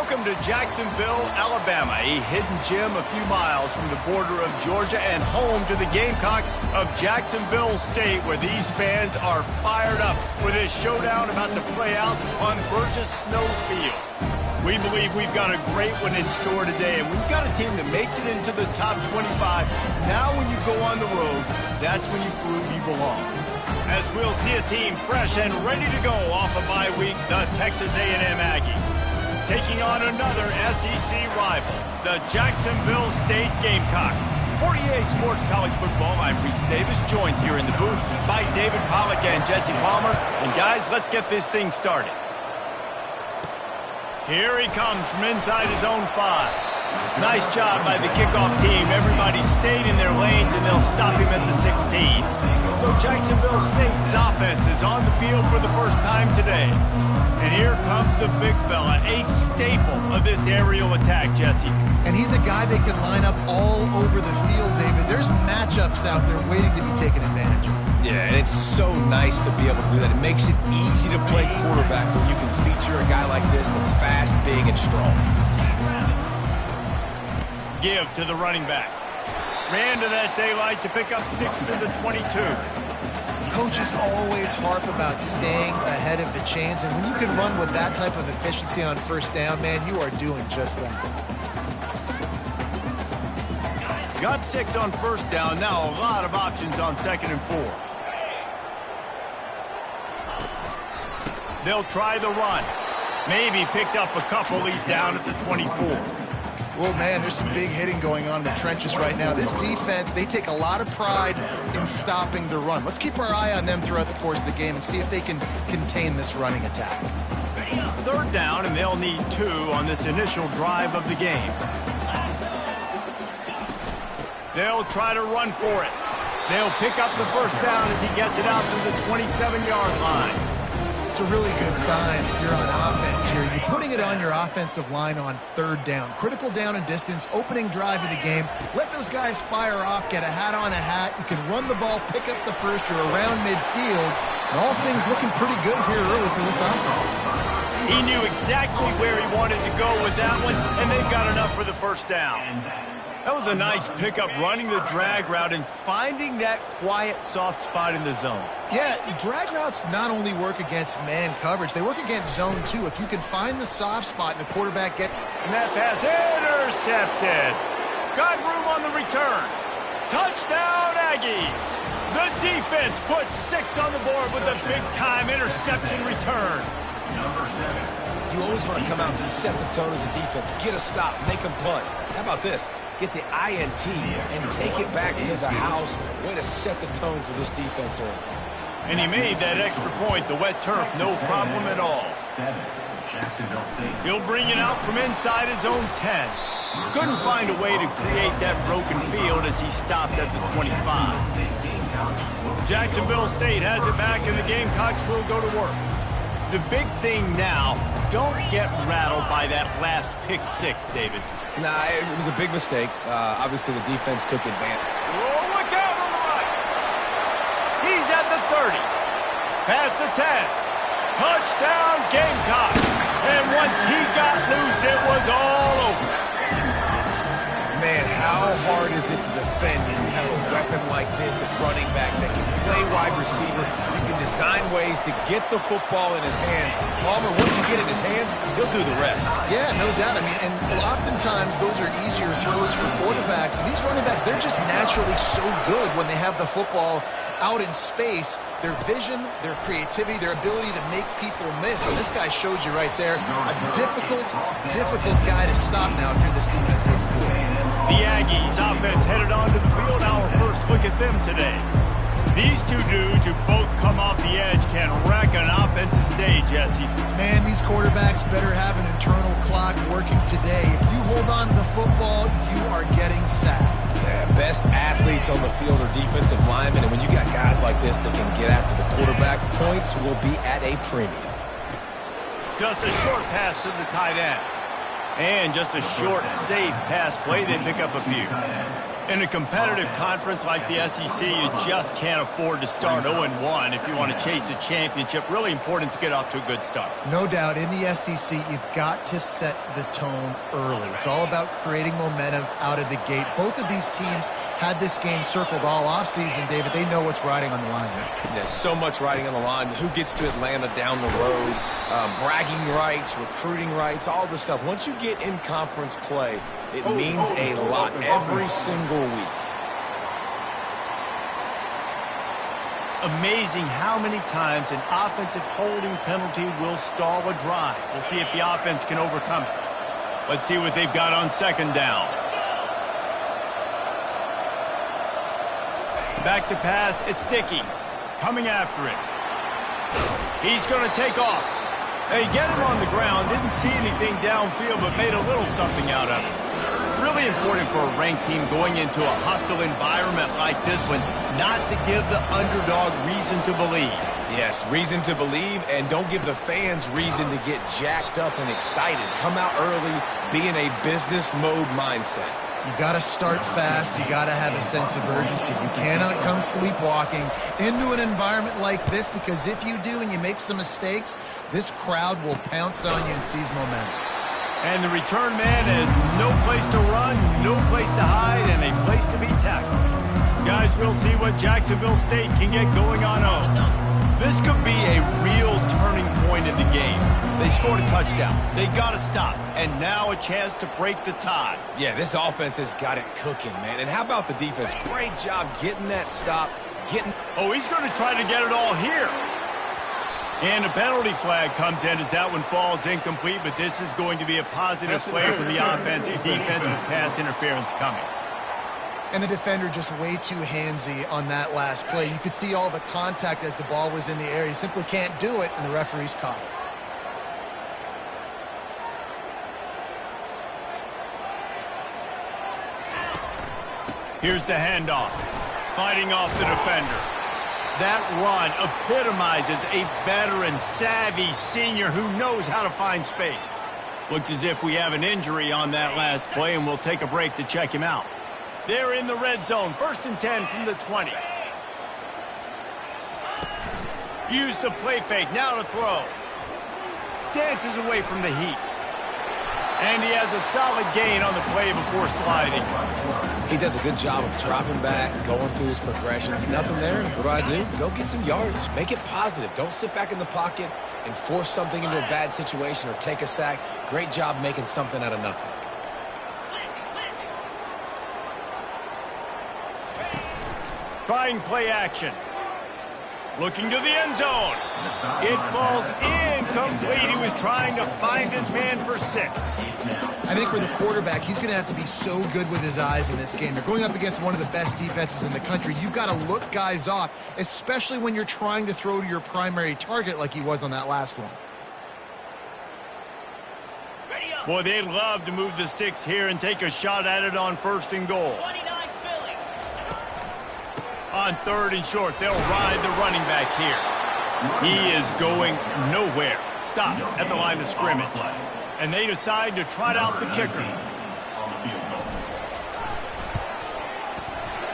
Welcome to Jacksonville, Alabama, a hidden gem a few miles from the border of Georgia and home to the Gamecocks of Jacksonville State, where these fans are fired up for this showdown about to play out on Burgess Snow Field. We believe we've got a great one in store today, and we've got a team that makes it into the top 25. Now when you go on the road, that's when you prove you belong. As we'll see a team fresh and ready to go off a bye week, the Texas A&M Aggies. Taking on another SEC rival, the Jacksonville State Gamecocks. For EA Sports College Football, I'm Reese Davis, joined here in the booth by David Pollack and Jesse Palmer. And guys, let's get this thing started. Here he comes from inside his own 5. Nice job by the kickoff team. Everybody stayed in their lanes, and they'll stop him at the 16. So Jacksonville State's offense is on the field for the first time today. And here comes the big fella, a staple of this aerial attack, Jesse. And he's a guy that can line up all over the field, David. There's matchups out there waiting to be taken advantage of. Yeah, and it's so nice to be able to do that. It makes it easy to play quarterback when you can feature a guy like this that's fast, big, and strong. Give to the running back. Ran to that daylight to pick up 6 to the 22. Coaches always harp about staying ahead of the chains, and when you can run with that type of efficiency on first down, man, you are doing just that. Got 6 on first down. Now a lot of options on 2nd and 4. They'll try the run. Maybe picked up a couple. He's down at the 24. Well, man, there's some big hitting going on in the trenches right now. This defense, they take a lot of pride in stopping the run. Let's keep our eye on them throughout the course of the game and see if they can contain this running attack. 3rd down, and they'll need 2 on this initial drive of the game. They'll try to run for it. They'll pick up the first down as he gets it out to the 27-yard line. It's a really good sign if you're on offense here. You're putting it on your offensive line on 3rd down. Critical down and distance, opening drive of the game. Let those guys fire off, get a hat on a hat. You can run the ball, pick up the first. You're around midfield. And all things looking pretty good here early for this offense. He knew exactly where he wanted to go with that one, and they've got enough for the first down. That was a nice pickup, running the drag route and finding that quiet, soft spot in the zone. Yeah, drag routes not only work against man coverage, they work against zone too. If you can find the soft spot and the quarterback get... And that pass intercepted. Got room on the return. Touchdown, Aggies. The defense puts 6 on the board with a big-time interception return. You always want to come out and set the tone as a defense. Get a stop, make them punt. How about this? Get the INT and take it back to the house. Way to set the tone for this defense early. And he made that extra point, the wet turf, no problem at all. He'll bring it out from inside his own 10. Couldn't find a way to create that broken field as he stopped at the 25. Jacksonville State has it back, and the Gamecocks will go to work. The big thing now, don't get rattled by that last pick-6, David. Nah, it was a big mistake. Obviously, the defense took advantage. Oh, look out on the right. He's at the 30. Past the 10. Touchdown, Gamecock. And once he got loose, it was all over. Man, how hard is it to defend when you have a weapon like this at running back that can play wide receiver? You can design ways to get the football in his hand. Palmer, once you get it in his hands, he'll do the rest. Yeah, no doubt. I mean, and oftentimes those are easier throws for quarterbacks. And these running backs, they're just naturally so good when they have the football out in space. Their vision, their creativity, their ability to make people miss. And this guy showed you right there. A difficult guy to stop now if you're this defense moving forward. The Aggies offense headed onto the field. Our first look at them today. These two dudes who both come off the edge can wreck an offense's day, Jesse. Man, these quarterbacks better have an internal clock working today. If you hold on to the football, you are getting sacked. Yeah, best athletes on the field are defensive linemen, and when you got guys like this that can get after the quarterback, points will be at a premium. Just a short pass to the tight end. And just a short, safe pass play. They pick up a few. In a competitive conference like the SEC, you just can't afford to start 0-1 if you want to chase a championship. Really important to get off to a good start. No doubt, in the SEC, you've got to set the tone early. It's all about creating momentum out of the gate. Both of these teams had this game circled all offseason, David. They know what's riding on the line. There's so much riding on the line. Who gets to Atlanta down the road? Bragging rights, recruiting rights, all this stuff. Once you get in conference play, it means a lot every single week. Amazing how many times an offensive holding penalty will stall a drive. We'll see if the offense can overcome it. Let's see what they've got on second down. Back to pass, it's Dickey. Coming after it. He's going to take off. They get him on the ground, didn't see anything downfield, but made a little something out of it. Really important for a ranked team going into a hostile environment like this one, not to give the underdog reason to believe. Yes, reason to believe, and don't give the fans reason to get jacked up and excited. Come out early, be in a business mode mindset. You got to start fast. You got to have a sense of urgency. You cannot come sleepwalking into an environment like this, because if you do and you make some mistakes, this crowd will pounce on you and seize momentum. And the return man has no place to run, no place to hide, and a place to be tackled. Guys, we'll see what Jacksonville State can get going on home. This could be a real turning point in the game. They scored a touchdown. They got to stop. And now a chance to break the tie. Yeah, this offense has got it cooking, man. And how about the defense? Great job getting that stop. Oh, he's going to try to get it all here. And a penalty flag comes in as that one falls incomplete, but this is going to be a positive play for the offense. The defense with pass interference coming. And the defender just way too handsy on that last play. You could see all the contact as the ball was in the air. He simply can't do it, and the referee's caught it. Here's the handoff. Fighting off the defender. That run epitomizes a veteran, savvy senior who knows how to find space. Looks as if we have an injury on that last play, and we'll take a break to check him out. They're in the red zone. 1st and 10 from the 20. Use the play fake. Now to throw. Dances away from the heat. And he has a solid gain on the play before sliding. He does a good job of dropping back, going through his progressions. Nothing there. What do? Go get some yardage. Make it positive. Don't sit back in the pocket and force something into a bad situation or take a sack. Great job making something out of nothing. Trying play action. Looking to the end zone. It falls incomplete. He was trying to find his man for 6. I think for the quarterback, he's going to have to be so good with his eyes in this game. They're going up against one of the best defenses in the country. You've got to look guys off, especially when you're trying to throw to your primary target like he was on that last one. Boy, they'd love to move the sticks here and take a shot at it on 1st and goal. On 3rd and short, they'll ride the running back here. He is going nowhere. Stop at the line of scrimmage. And they decide to trot out the kicker.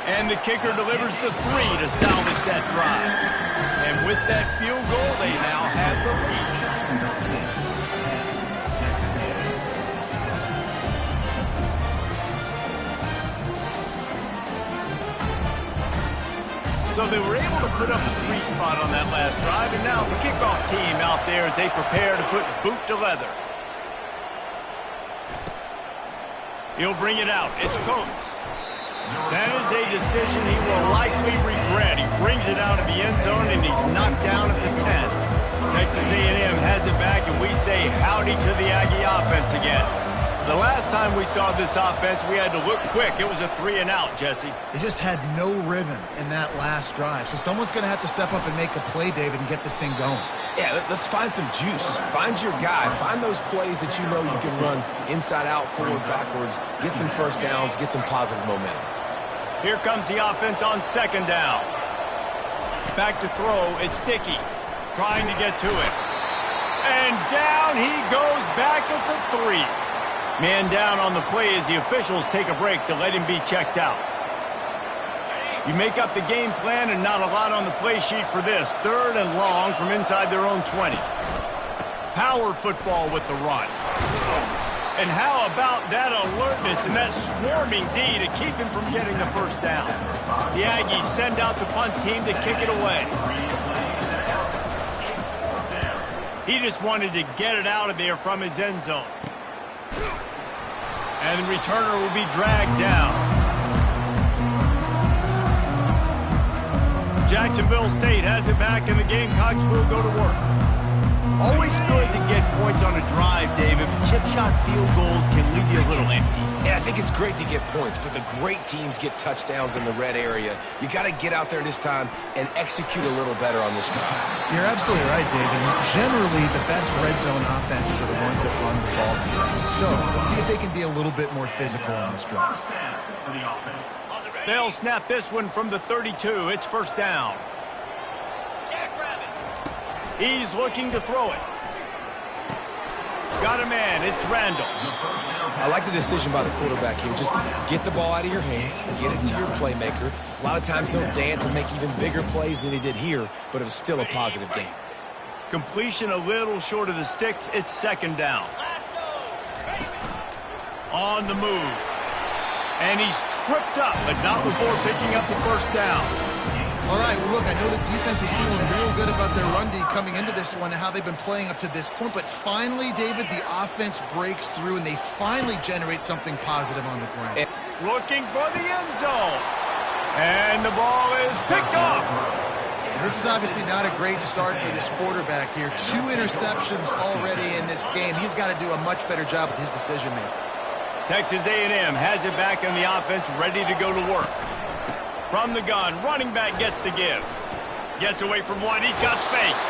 And the kicker delivers the 3 to salvage that drive. And with that field goal, they now have the lead. So they were able to put up a 3 spot on that last drive, and now the kickoff team out there as they prepare to put boot to leather. He'll bring it out. It's Coates. That is a decision he will likely regret. He brings it out of the end zone, and he's knocked down at the 10. Texas A&M has it back, and we say howdy to the Aggie offense again. The last time we saw this offense, we had to look quick. It was a 3-and-out, Jesse. They just had no rhythm in that last drive. So someone's going to have to step up and make a play, David, and get this thing going. Yeah, let's find some juice. Find your guy. Find those plays that you know you can run inside out, forward, backwards. Get some first downs. Get some positive momentum. Here comes the offense on 2nd down. Back to throw. It's Dickey trying to get to it. And down he goes back at the 3. Man down on the play as the officials take a break to let him be checked out. You make up the game plan and not a lot on the play sheet for this. 3rd and long from inside their own 20. Power football with the run. And how about that alertness and that swarming D to keep him from getting the first down? The Aggies send out the punt team to kick it away. He just wanted to get it out of there from his end zone. And the returner will be dragged down. Jacksonville State has it back, and the Gamecocks will go to work. Always good to get points on a drive, David, but chip shot field goals can leave you a little empty. And I think it's great to get points, but the great teams get touchdowns in the red area. You got to get out there this time and execute a little better on this drive. You're absolutely right, David. Generally, the best red zone offenses are the ones that run the ball. So let's see if they can be a little bit more physical on this drive. They'll snap this one from the 32. It's first down. He's looking to throw it. Got a man. It's Randall. I like the decision by the quarterback here. Just get the ball out of your hands, get it to your playmaker. A lot of times he'll dance and make even bigger plays than he did here, but it was still a positive game. Completion a little short of the sticks. It's second down. On the move. And he's tripped up, but not before picking up the first down. All right, well, look, I know the defense was feeling real good about their run D coming into this one and how they've been playing up to this point, but finally, David, the offense breaks through and they finally generate something positive on the ground. Looking for the end zone. And the ball is picked off. And this is obviously not a great start for this quarterback here. 2 interceptions already in this game. He's got to do a much better job with his decision-making. Texas A&M has it back on the offense, ready to go to work. From the gun, running back gets to give. Gets away from one, he's got space.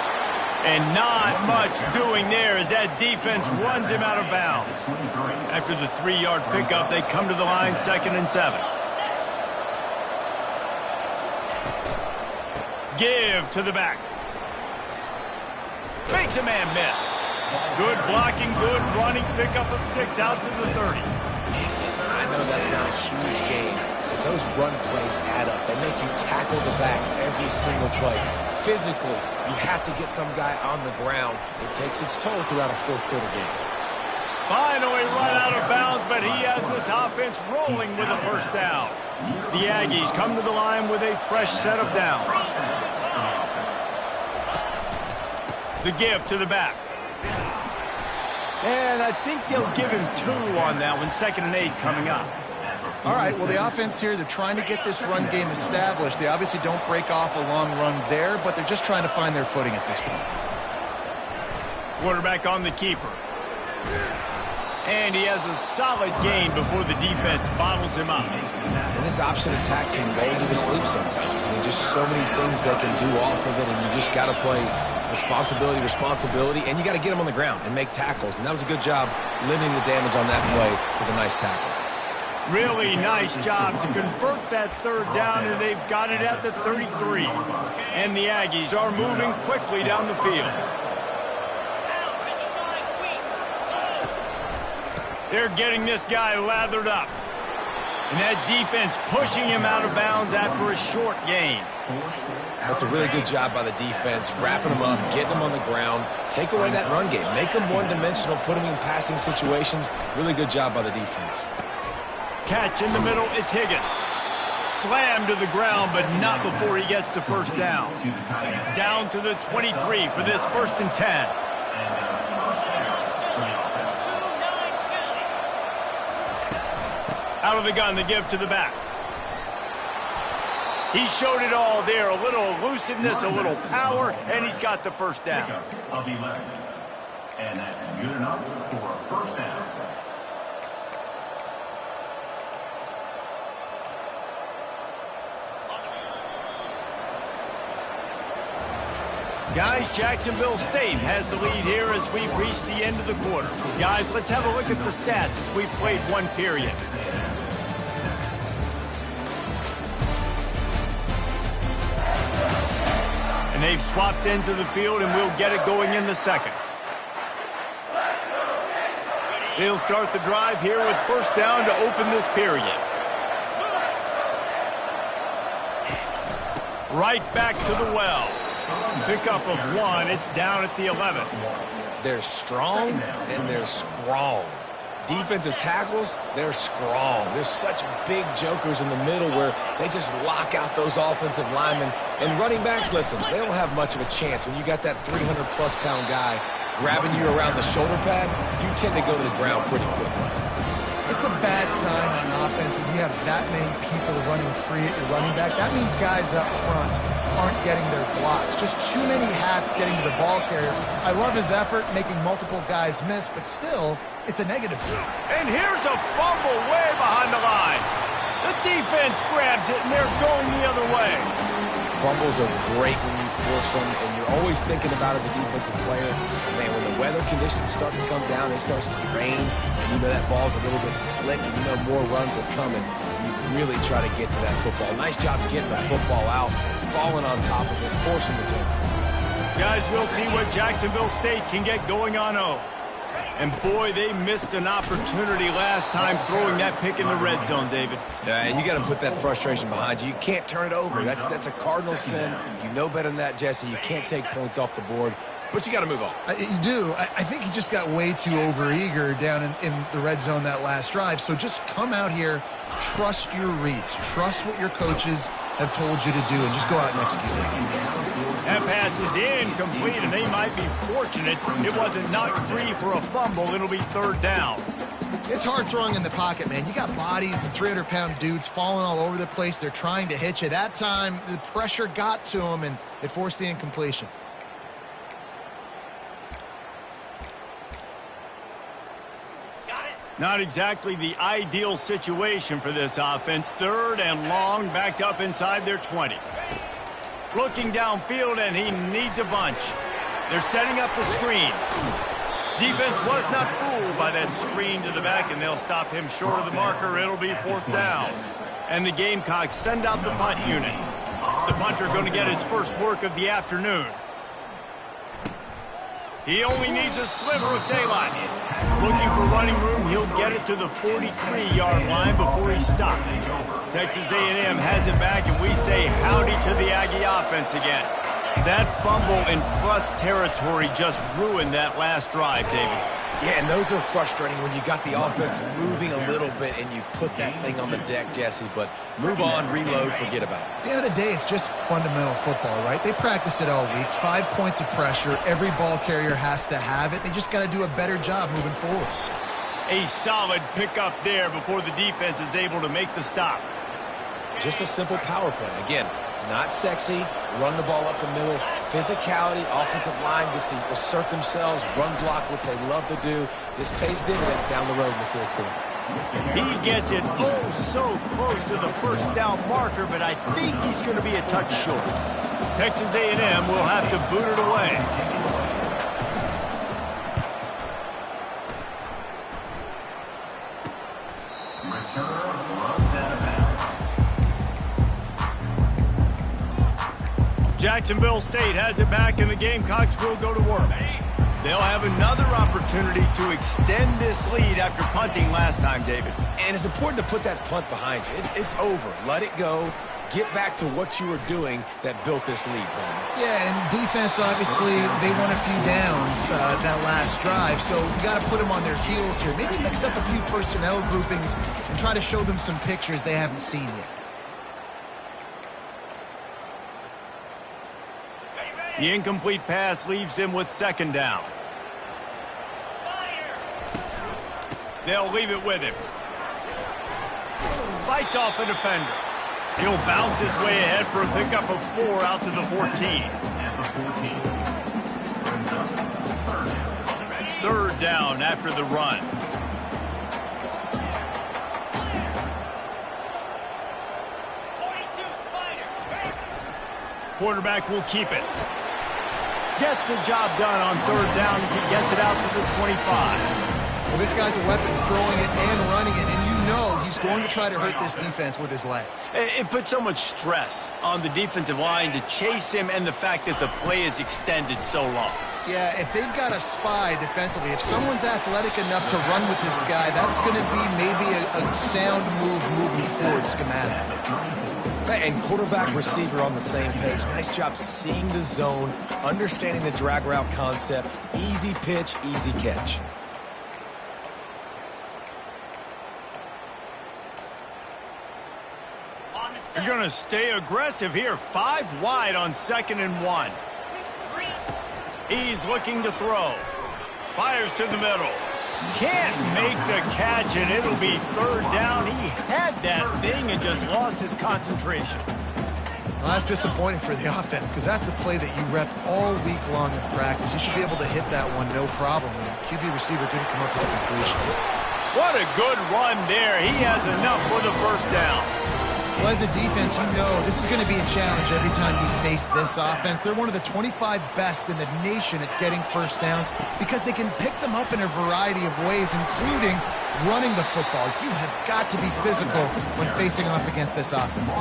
And not much doing there as that defense runs him out of bounds. After the 3-yard pickup, they come to the line, 2nd and 7. Give to the back. Makes a man miss. Good blocking, good running, pickup of 6 out to the 30. I know that's not a huge game, but those run plays add up. They make you tackle the back every single play. Physically, you have to get some guy on the ground. It takes its toll throughout a fourth-quarter game. Finally run out of bounds, but he has this offense rolling with a first down. The Aggies come to the line with a fresh set of downs. The give to the back. And I think they'll give him 2 on that one, 2nd and 8 coming up. All right, well, the offense here, they're trying to get this run game established. They obviously don't break off a long run there, but they're just trying to find their footing at this point. Quarterback on the keeper. And he has a solid gain before the defense bottles him up. And this option attack can roll you to sleep sometimes. I mean, just so many things they can do off of it, and you just got to play responsibility, and you got to get them on the ground and make tackles. And that was a good job limiting the damage on that play with a nice tackle. Really nice job to convert that 3rd down, and they've got it at the 33. And the Aggies are moving quickly down the field. They're getting this guy lathered up. And that defense pushing him out of bounds after a short gain. That's a really good job by the defense, wrapping them up, getting them on the ground, take away that run game, make them one-dimensional, put them in passing situations. Really good job by the defense. Catch in the middle, it's Higgins. Slammed to the ground, but not before he gets the first down. Down to the 23 for this 1st and 10. Out of the gun, the give to the back. He showed it all there, a little elusiveness, a little power, and he's got the first down. Of 11. And that's good enough for a first down. Guys, Jacksonville State has the lead here as we've reached the end of the quarter. Guys, let's have a look at the stats as we've played 1 period. And they've swapped into the field, and we'll get it going in the 2nd. They'll start the drive here with first down to open this period. Right back to the well. Pickup of 1. It's down at the 11. They're strong and they're strong. Defensive tackles, they're strong. There's such big jokers in the middle where they just lock out those offensive linemen. And running backs, listen, they don't have much of a chance. When you got that 300-plus pound guy grabbing you around the shoulder pad, you tend to go to the ground pretty quickly. It's a bad sign on offense when you have that many people running free at your running back. That means guys up front aren't getting their blocks. Just too many hats getting to the ball carrier. I love his effort, making multiple guys miss, but still, it's a negative. And here's a fumble way behind the line. The defense grabs it, and they're going the other way. Fumbles are great when you force them, and you're always thinking about as a defensive player, man, when the weather conditions start to come down, it starts to rain, and you know that ball's a little bit slick, and you know more runs are coming. You really try to get to that football. Nice job getting the football out, falling on top of it, forcing the turnover. Guys, we'll see what Jacksonville State can get going on 0. And boy, they missed an opportunity last time throwing that pick in the red zone, David. Yeah, and you got to put that frustration behind you. You can't turn it over. That's a cardinal sin. You know better than that, Jesse. You can't take points off the board, but you got to move on. You do. I think he just got way too overeager down in the red zone that last drive. So just come out here, trust your reads, trust what your coaches have told you to do, and just go out and execute it. That pass is incomplete, and they might be fortunate it wasn't knocked free for a fumble. It'll be 3rd down. It's hard throwing in the pocket, man. You got bodies and 300-pound dudes falling all over the place. They're trying to hit you. That time, the pressure got to him, and it forced the incompletion. Not exactly the ideal situation for this offense. 3rd and long, backed up inside their 20. Looking downfield, and he needs a bunch. They're setting up the screen. Defense was not fooled by that screen to the back, and they'll stop him short of the marker. It'll be 4th down. And the Gamecocks send out the punt unit. The punter going to get his first work of the afternoon. He only needs a sliver of daylight. Looking for running room, he'll get it to the 43-yard line before he's stopped. Texas A&M has it back, and we say howdy to the Aggie offense again. That fumble in plus territory just ruined that last drive, David. Yeah, and those are frustrating when you got the offense moving a little bit and you put that thing on the deck, Jesse. But move on, reload, forget about it. At the end of the day, it's just fundamental football, right? They practice it all week. 5 points of pressure. Every ball carrier has to have it. They just got to do a better job moving forward. A solid pickup there before the defense is able to make the stop. Just a simple power play. Again, not sexy, run the ball up the middle, physicality, offensive line gets to assert themselves, run block, what they love to do. This pays dividends down the road in the 4th quarter. He gets it so close to the 1st down marker, but I think he's going to be a touch short. Texas A&M will have to boot it away. Jacksonville State has it back, and the Gamecocks will go to work. They'll have another opportunity to extend this lead after punting last time, David. And it's important to put that punt behind you. It's over. Let it go. Get back to what you were doing that built this lead, Coleman. Yeah, and defense, obviously, they won a few downs that last drive, so you got to put them on their heels here. Maybe mix up a few personnel groupings and try to show them some pictures they haven't seen yet. The incomplete pass leaves them with 2nd down. They'll leave it with him. Fights off a defender. He'll bounce his way ahead for a pickup of 4 out to the 14. 3rd down after the run. Quarterback will keep it. Gets the job done on 3rd down as he gets it out to the 25. Well, this guy's a weapon, throwing it and running it, and you know he's going to try to hurt this defense with his legs. It puts so much stress on the defensive line to chase him, and the fact that the play is extended so long. Yeah, if they've got a spy defensively, if someone's athletic enough to run with this guy, that's going to be maybe a sound move moving forward schematically. And quarterback, receiver on the same page. Nice job seeing the zone, understanding the drag route concept. Easy pitch, easy catch. You're going to stay aggressive here. 5 wide on 2nd and 1. He's looking to throw. Fires to the middle. Can't make the catch, and it'll be 3rd down. He had that thing and just lost his concentration. Well, that's disappointing for the offense because that's a play that you rep all week long in practice. You should be able to hit that one no problem. And the QB receiver couldn't come up with a completion. What a good run there. He has enough for the 1st down. Well, as a defense, you know this is going to be a challenge every time you face this offense. They're one of the 25 best in the nation at getting 1st downs because they can pick them up in a variety of ways, including running the football. You have got to be physical when facing off against this offense.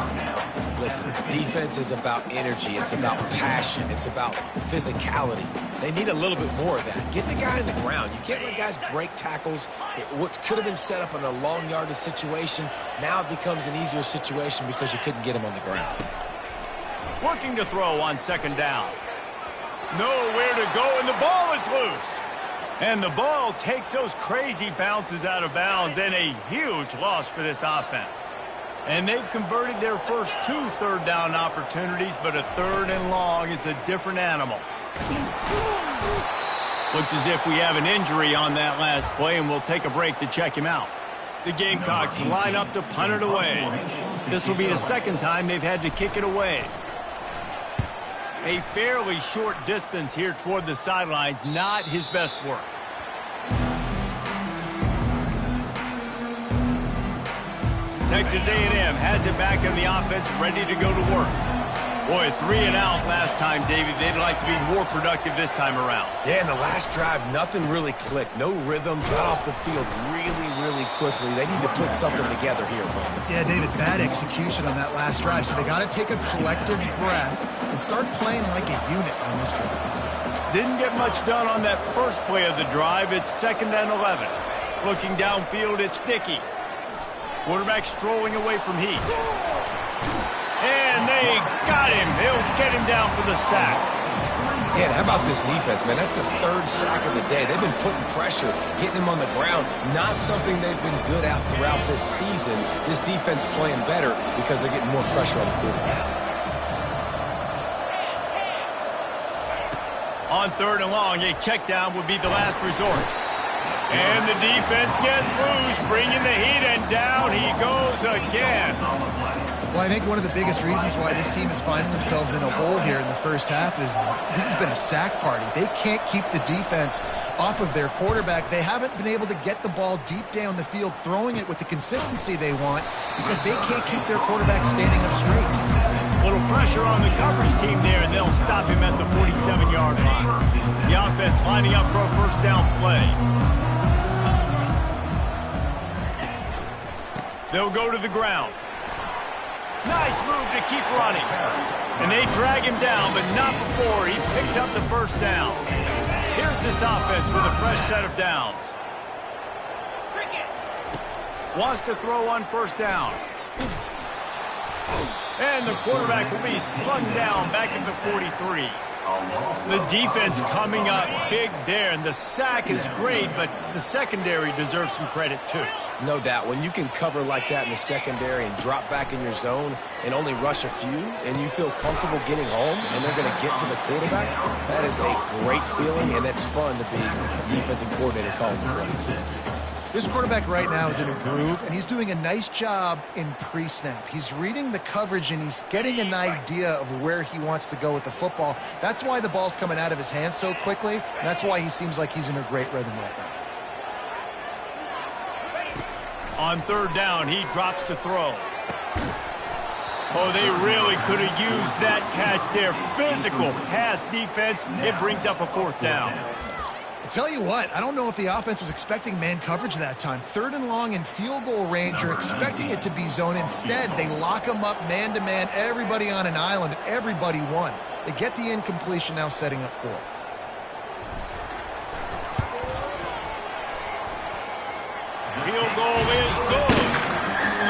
Listen, defense is about energy. It's about passion. It's about physicality. They need a little bit more of that. Get the guy on the ground. You can't let guys break tackles. What could have been set up in a long yardage situation, now it becomes an easier situation because you couldn't get him on the ground. Looking to throw on 2nd down. Nowhere to go, and the ball is loose. And the ball takes those crazy bounces out of bounds, and a huge loss for this offense. And they've converted their first 2 3rd down opportunities, but a 3rd and long is a different animal. Looks as if we have an injury on that last play, and we'll take a break to check him out. The Gamecocks line up to punt it away. This will be the 2nd time they've had to kick it away. A fairly short distance here toward the sidelines, not his best work. Texas A&M has it back in the offense, ready to go to work. Boy, 3 and out last time, David. They'd like to be more productive this time around. Yeah, in the last drive, nothing really clicked. No rhythm, got off the field really quickly. They need to put something together here. Yeah, David, bad execution on that last drive. So they got to take a collective breath and start playing like a unit on this drive. Didn't get much done on that first play of the drive. It's 2nd and 11. Looking downfield, it's Sticky. Quarterback strolling away from Heath. And they got him. They'll get him down for the sack. Yeah, how about this defense, man? That's the 3rd sack of the day. They've been putting pressure, getting him on the ground. Not something they've been good at throughout this season. This defense playing better because they're getting more pressure on the quarterback. On 3rd and long, a check down would be the last resort. And the defense gets loose, bringing the heat, and down he goes again. Well, I think one of the biggest reasons why this team is finding themselves in a hole here in the first half is this has been a sack party. They can't keep the defense off of their quarterback. They haven't been able to get the ball deep down the field, throwing it with the consistency they want because they can't keep their quarterback standing up straight. Little pressure on the coverage team there, and they'll stop him at the 47-yard line. The offense lining up for a 1st down play. They'll go to the ground. Nice move to keep running. And they drag him down, but not before he picks up the 1st down. Here's this offense with a fresh set of downs. Wants to throw on 1st down. And the quarterback will be slung down back at the 43. The defense coming up big there, and the sack is great, but the secondary deserves some credit too. No doubt. When you can cover like that in the secondary and drop back in your zone and only rush a few, and you feel comfortable getting home and they're going to get to the quarterback, that is a great feeling, and it's fun to be a defensive coordinator calling the plays. This quarterback right now is in a groove, and he's doing a nice job in pre-snap. He's reading the coverage, and he's getting an idea of where he wants to go with the football. That's why the ball's coming out of his hands so quickly, and that's why he seems like he's in a great rhythm right now. On 3rd down, he drops to throw. Oh, they really could have used that catch there. Physical pass defense. It brings up a 4th down. I tell you what, I don't know if the offense was expecting man coverage that time. 3rd and long in field goal range, you're expecting it to be zone. Instead, they lock them up man-to-man, everybody on an island, everybody won. They get the incompletion, now setting up 4th. Field goal is good.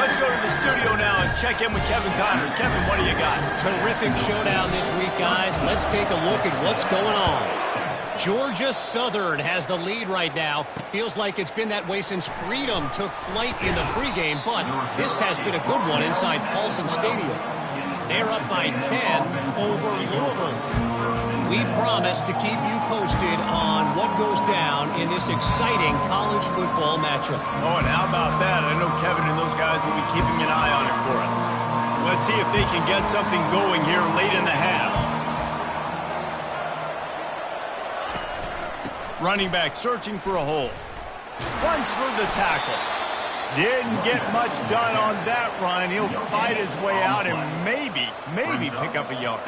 Let's go to the studio now and check in with Kevin Connors. Kevin, what do you got? Terrific showdown this week, guys. Let's take a look at what's going on. Georgia Southern has the lead right now. Feels like it's been that way since Freedom took flight in the pregame, but this has been a good one inside Paulson Stadium. They're up by 10 over Louisville. We promise to keep you posted on what goes down in this exciting college football matchup. Oh, and how about that? I know Kevin and those guys will be keeping an eye on it for us. Let's see if they can get something going here late in the half. Running back searching for a hole. Runs for the tackle. Didn't get much done on that run. He'll fight his way out and maybe pick up a yard.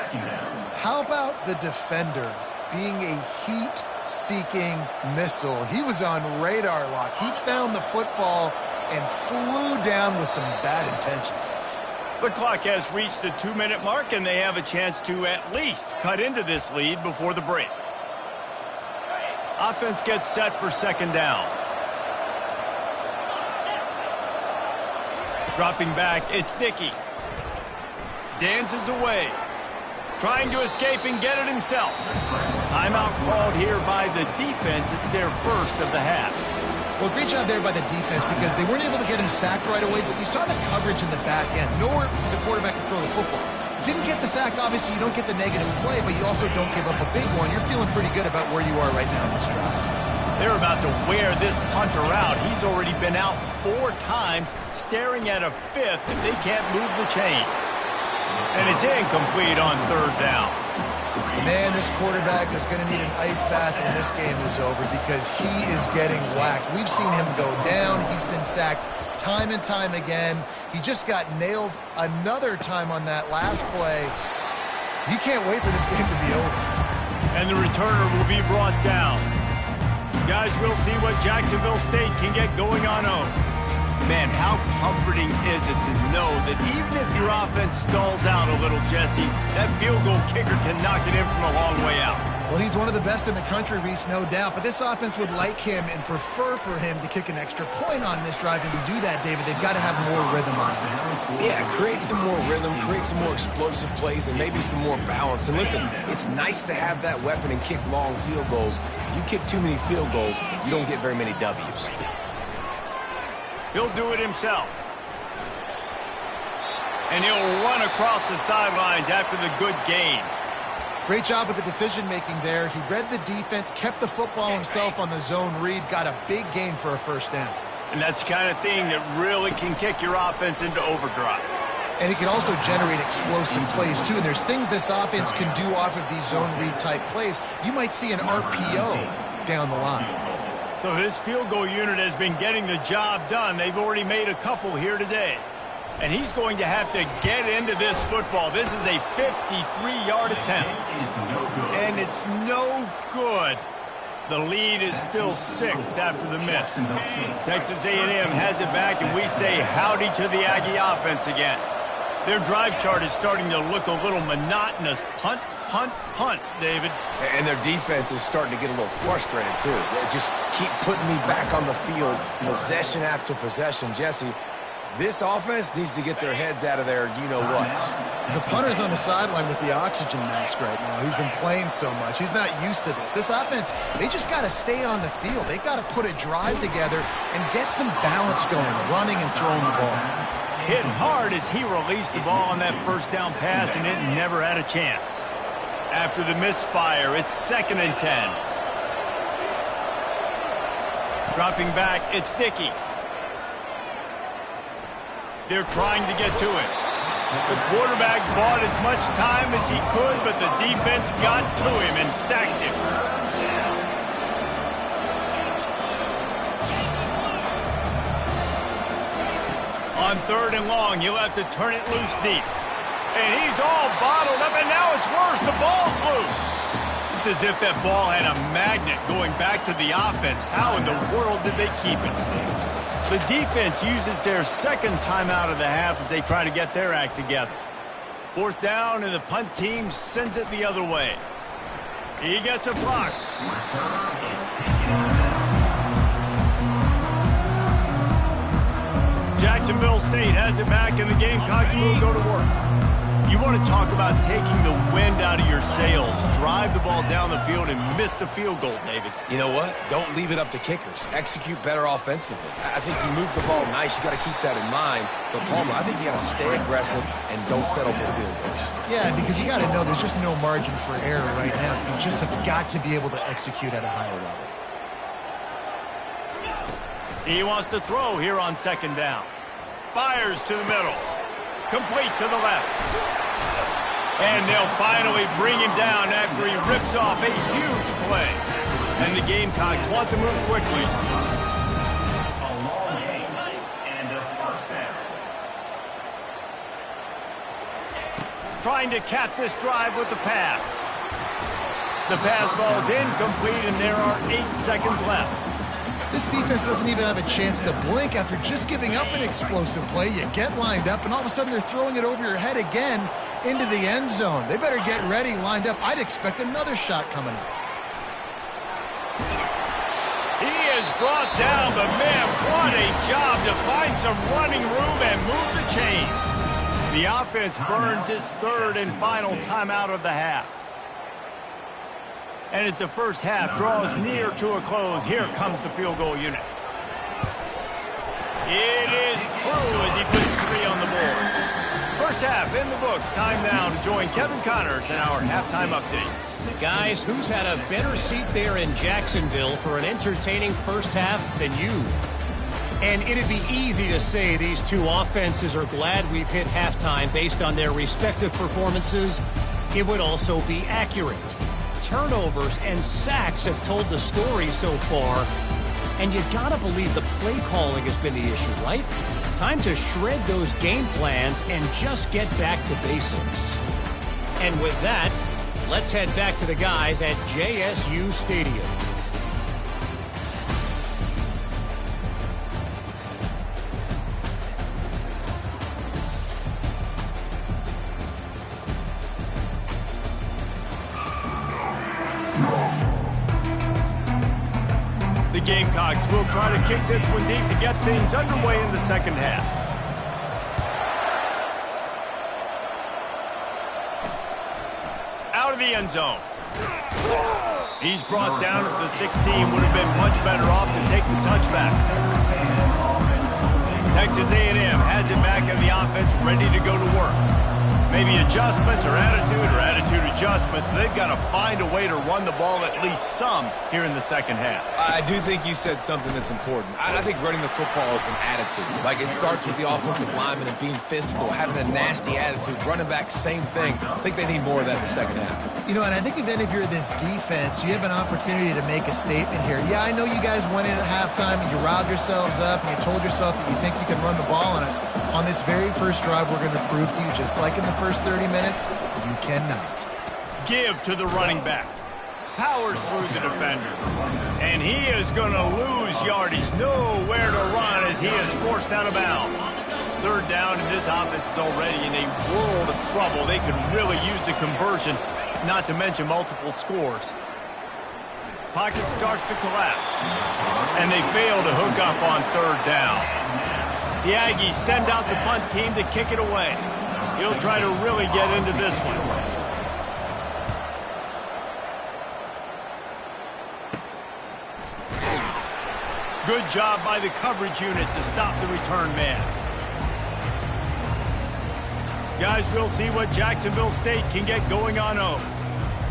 How about the defender being a heat-seeking missile? He was on radar lock. He found the football and flew down with some bad intentions. The clock has reached the 2-minute mark, and they have a chance to at least cut into this lead before the break. Offense gets set for second down. Dropping back, it's Dickey. Dances away. Trying to escape and get it himself. Timeout called here by the defense. It's their first of the half. Well, great job there by the defense because they weren't able to get him sacked right away, but you saw the coverage in the back end. Nowhere for the quarterback to throw the football. Didn't get the sack, obviously. You don't get the negative play, but you also don't give up a big one. You're feeling pretty good about where you are right now in this drive. They're about to wear this punter out. He's already been out 4 times, staring at a 5th if they can't move the chains. And it's incomplete on third down. Man, this quarterback is going to need an ice bath when this game is over because he is getting whacked. We've seen him go down. He's been sacked time and time again. He just got nailed another time on that last play. He can't wait for this game to be over. And the returner will be brought down. Guys, we'll see what Jacksonville State can get going on home. Man, how comforting is it to know that even if your offense stalls out a little, Jesse, that field goal kicker can knock it in from a long way out. Well, he's one of the best in the country, Reese, no doubt. But this offense would like him and prefer for him to kick an extra point on this drive. And to do that, David, they've got to have more rhythm on it. Yeah, create some more rhythm, create some more explosive plays, and maybe some more balance. And listen, it's nice to have that weapon and kick long field goals. You kick too many field goals, you don't get very many W's. He'll do it himself. And he'll run across the sidelines after the good gain. Great job with the decision-making there. He read the defense, kept the football himself on the zone read, got a big gain for a first down. And that's the kind of thing that really can kick your offense into overdrive. And he can also generate explosive plays, too. And there's things this offense can do off of these zone read-type plays. You might see an RPO down the line. So his field goal unit has been getting the job done. They've already made a couple here today. And he's going to have to get into this football. This is a 53-yard attempt. And it's no good. The lead is still 6 after the miss. Texas A&M has it back, and we say howdy to the Aggie offense again. Their drive chart is starting to look a little monotonous. Punt, punt, punt, David. And their defense is starting to get a little frustrated, too. They just keep putting me back on the field, possession after possession. Jesse, this offense needs to get their heads out of there, you-know-what. The punter's on the sideline with the oxygen mask right now. He's been playing so much. He's not used to this. This offense, they just got to stay on the field. They got to put a drive together and get some balance going, running and throwing the ball. Hit hard as he released the ball on that first down pass, and it never had a chance. After the misfire, it's 2nd and 10. Dropping back, it's Dickey. They're trying to get to it. The quarterback bought as much time as he could, but the defense got to him and sacked him. On 3rd and long, he'll have to turn it loose deep. And he's all bottled up, and now it's worse. The ball's loose. It's as if that ball had a magnet going back to the offense. How in the world did they keep it? The defense uses their 2nd timeout of the half as they try to get their act together. 4th down, and the punt team sends it the other way. He gets a block. Jacksonville State has it back, and the Gamecocks will go to work. You want to talk about taking the wind out of your sails. Drive the ball down the field and miss the field goal, David. You know what? Don't leave it up to kickers. Execute better offensively. I think you move the ball nice. You got to keep that in mind. But, Palmer, I think you got to stay aggressive and don't settle for field goals. Yeah, because you got to know there's just no margin for error right now. You just have got to be able to execute at a higher level. He wants to throw here on second down. Fires to the middle. Complete to the left. And they'll finally bring him down after he rips off a huge play. And the Gamecocks want to move quickly. A long gain and a first down. Trying to cap this drive with the pass. The pass falls incomplete, and there are 8 seconds left. This defense doesn't even have a chance to blink after just giving up an explosive play. You get lined up, and all of a sudden they're throwing it over your head again into the end zone. They better get ready, lined up. I'd expect another shot coming up. He is brought down, but man, what a job to find some running room and move the chains. The offense burns its third and final timeout of the half. And as the first half draws near to a close, here comes the field goal unit. It is true as he puts 3 on the board. First half in the books. Time now to join Kevin Connors in our halftime update. Guys, who's had a better seat there in Jacksonville for an entertaining first half than you? And it'd be easy to say these two offenses are glad we've hit halftime based on their respective performances. It would also be accurate. Turnovers and sacks have told the story so far. And you gotta believe the play calling has been the issue, right? Time to shred those game plans and just get back to basics. And with that, let's head back to the guys at JSU Stadium. The Gamecocks will try to kick this one deep to get things underway in the second half. Out of the end zone. He's brought down at the 16. Would have been much better off to take the touchback. Texas A&M has it back in the offense, ready to go to work. Maybe adjustments or attitude adjustments. They've got to find a way to run the ball at least some here in the second half. I do think you said something that's important. I think running the football is an attitude. Like, it starts with the offensive lineman and being physical, having a nasty attitude. Running back, same thing. I think they need more of that in the second half. You know, and I think even if you're this defense, you have an opportunity to make a statement here. Yeah, I know you guys went in at halftime and you riled yourselves up and you told yourself that you think you can run the ball on us. On this very first drive, we're going to prove to you, just like in the first 30 minutes, you cannot. Give to the running back. Powers through the defender. And he is going to lose yardage. Nowhere to run as he is forced out of bounds. Third down, and this offense is already in a world of trouble. They could really use a conversion, not to mention multiple scores. Pocket starts to collapse. And they fail to hook up on third down. The Aggies send out the punt team to kick it away. He'll try to really get into this one. Good job by the coverage unit to stop the return man. Guys, we'll see what Jacksonville State can get going on home.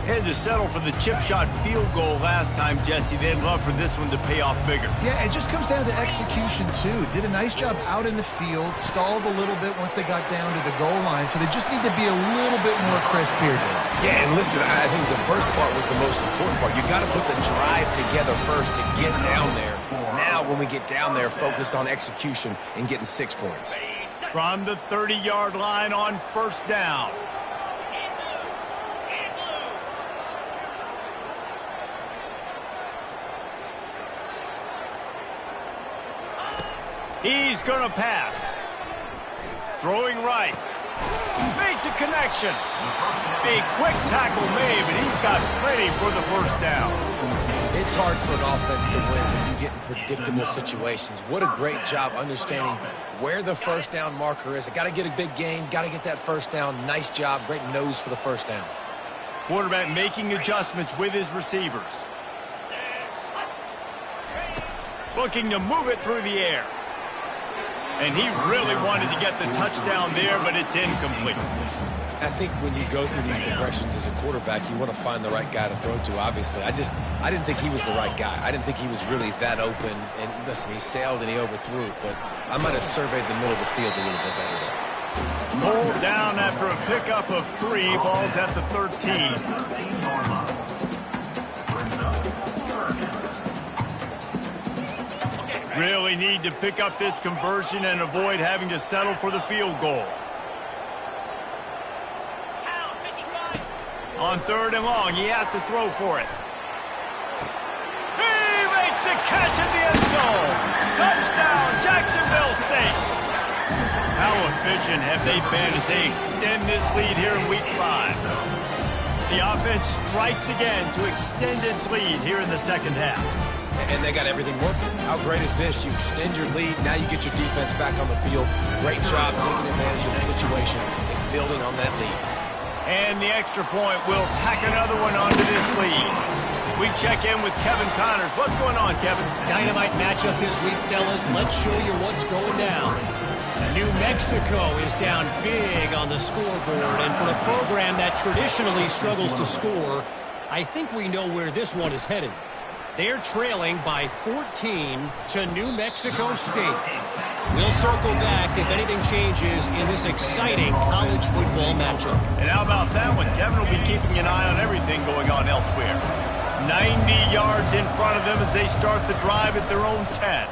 Had to settle for the chip shot field goal last time, Jesse. They'd love for this one to pay off bigger. Yeah, it just comes down to execution, too. Did a nice job out in the field, stalled a little bit once they got down to the goal line, so they just need to be a little bit more crisp here, Dave. Yeah, and listen, I think the first part was the most important part. You got to put the drive together first to get down there. Now, when we get down there, focus on execution and getting 6 points. From the 30-yard line on first down. He's going to pass. Throwing right. Makes a connection. A quick tackle made, but he's got plenty for the first down. It's hard for an offense to win when you get in predictable situations. What a great job understanding where the first down marker is. I got to get a big gain, got to get that first down. Nice job, great nose for the first down. Quarterback making adjustments with his receivers. Looking to move it through the air. And he really wanted to get the touchdown there, but it's incomplete. I think when you go through these progressions as a quarterback, you want to find the right guy to throw to, obviously. I didn't think he was the right guy. I didn't think he was really that open. And listen, he sailed and he overthrew it, but I might have surveyed the middle of the field a little bit better there. Pulled down after a pickup of 3, balls at the 13. Really need to pick up this conversion and avoid having to settle for the field goal. On 3rd and long, he has to throw for it. He makes the catch in the end zone. Touchdown, Jacksonville State. How efficient have they been as they extend this lead here in Week 5? The offense strikes again to extend its lead here in the second half. And they got everything working. How great is this? You extend your lead, now you get your defense back on the field. Great job taking advantage of the situation and building on that lead. And the extra point will tack another one onto this lead. We check in with Kevin Connors. What's going on, Kevin? Dynamite matchup this week, fellas. Let's show you what's going down. New Mexico is down big on the scoreboard, and for a program that traditionally struggles to score, I think we know where this one is headed. They're trailing by 14 to New Mexico State. We'll circle back if anything changes in this exciting college football matchup. And how about that one? Kevin will be keeping an eye on everything going on elsewhere. 90 yards in front of them as they start the drive at their own 10.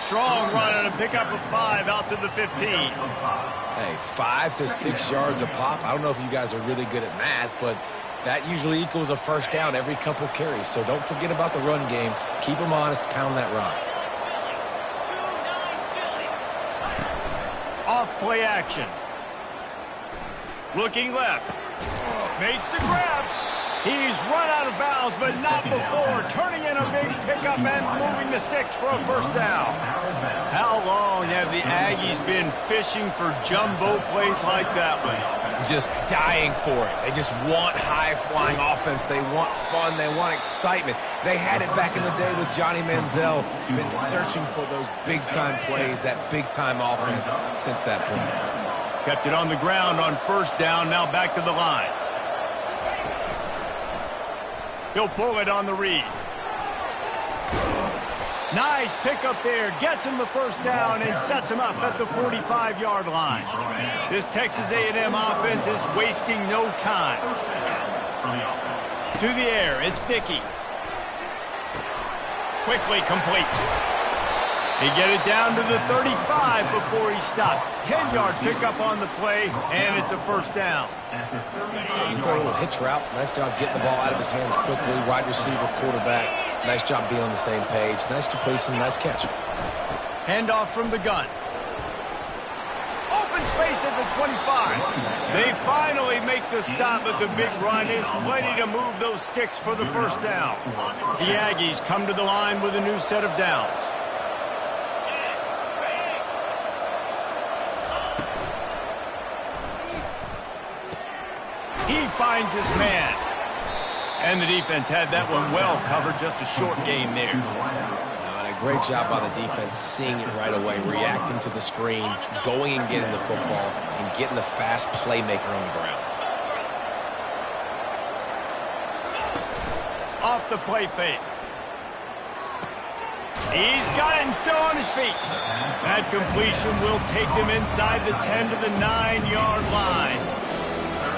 Strong run and a pickup of 5 out to the 15. Hey, 5 to 6 yards a pop. I don't know if you guys are really good at math, but that usually equals a first down every couple carries. So don't forget about the run game. Keep them honest. Pound that rock. Off play action. Looking left. Makes the grab. He's run out of bounds, but not before. Turning in a big pickup and moving the sticks for a first down. How long have the Aggies been fishing for jumbo plays like that one? Just dying for it. They just want high-flying offense. They want fun. They want excitement. They had it back in the day with Johnny Manziel. Been searching for those big-time plays, that big-time offense since that point. Kept it on the ground on first down. Now back to the line. He'll pull it on the read. Nice pickup there. Gets him the first down and sets him up at the 45-yard line. This Texas A&M offense is wasting no time. To the air, it's Dickey. Quickly complete. He get it down to the 35 before he stopped. 10-yard pickup on the play, and it's a first down. He threw a little hitch route. Nice job getting the ball out of his hands quickly. Wide receiver, quarterback. Nice job being on the same page. Nice completion, nice catch. Handoff from the gun. Open space at the 25. They finally make the stop, but the big run is plenty to move those sticks for the first down. The Aggies come to the line with a new set of downs. He finds his man. And the defense had that one well covered. Just a short game there. And a great job by the defense seeing it right away, reacting to the screen, going and getting the football, and getting the fast playmaker on the ground. Off the play fake. He's got it and still on his feet. That completion will take them inside the 10 to the 9-yard line.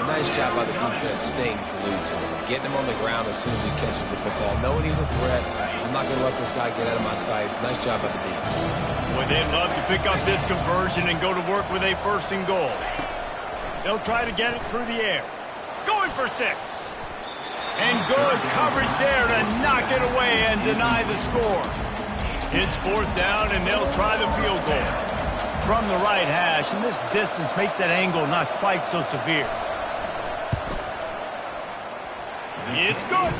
Nice job by the defense staying glued to him, getting him on the ground as soon as he catches the football, knowing he's a threat. I'm not going to let this guy get out of my sights. Nice job by the defense. Boy, they'd love to pick up this conversion and go to work with a first and goal. They'll try to get it through the air. Going for 6. And good coverage there to knock it away and deny the score. It's fourth down, and they'll try the field goal. From the right hash, and this distance makes that angle not quite so severe. It's good.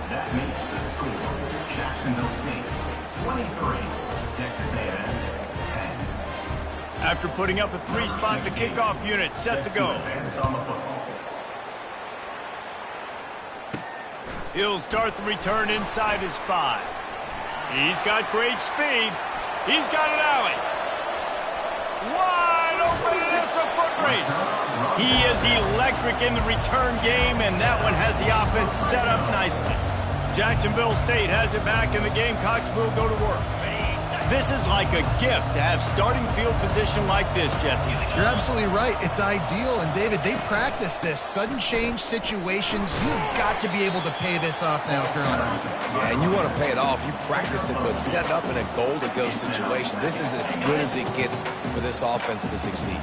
That makes the score. Jacksonville State 23, Texas A&M 10. After putting up a 3-spot, the kickoff unit set to go. He'll start the return inside his 5. He's got great speed. He's got an alley. Wide open, and it's a foot race. He is electric in the return game, and that one has the offense set up nicely. Jacksonville State has it back, and the Gamecocks will go to work. This is like a gift to have starting field position like this, Jesse. You're absolutely right. It's ideal. And, David, they practice this. Sudden change situations. You've got to be able to pay this off now if you're on offense. Yeah, and you want to pay it off. You practice it, but set it up in a goal-to-go situation. This is as good as it gets for this offense to succeed.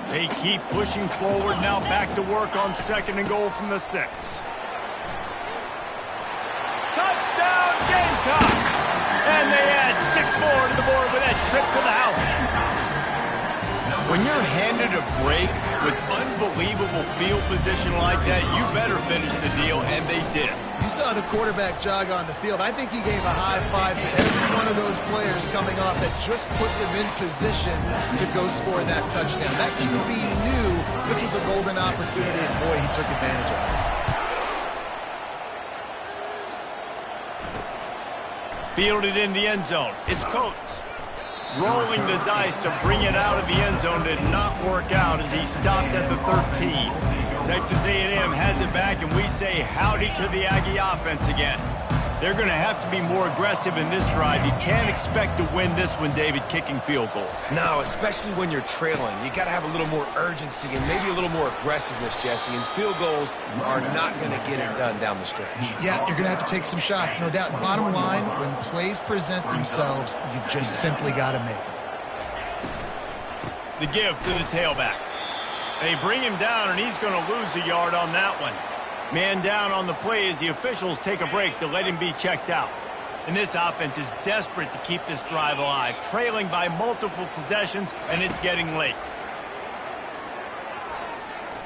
They keep pushing forward. Now back to work on 2nd and goal from the 6. Touchdown, Gamecocks! And they add 6 more to the board with that trip to the house. When you're handed a break with unbelievable field position like that, you better finish the deal, and they did. You saw the quarterback jog on the field. I think he gave a high five to every one of those players coming off that just put them in position to go score that touchdown. That QB knew this was a golden opportunity, and boy, he took advantage of it. Fielded in the end zone. It's Coates. Rolling the dice to bring it out of the end zone did not work out as he stopped at the 13. Texas A&M has it back, and we say howdy to the Aggie offense again. They're going to have to be more aggressive in this drive. You can't expect to win this one, David, kicking field goals. No, especially when you're trailing. You got to have a little more urgency and maybe a little more aggressiveness, Jesse. And field goals are not going to get it done down the stretch. Yeah, you're going to have to take some shots, no doubt. Bottom line, when plays present themselves, you just simply got to make them. The give to the tailback. They bring him down, and he's going to lose a yard on that one. Man down on the play as the officials take a break to let him be checked out. And this offense is desperate to keep this drive alive, trailing by multiple possessions, and it's getting late.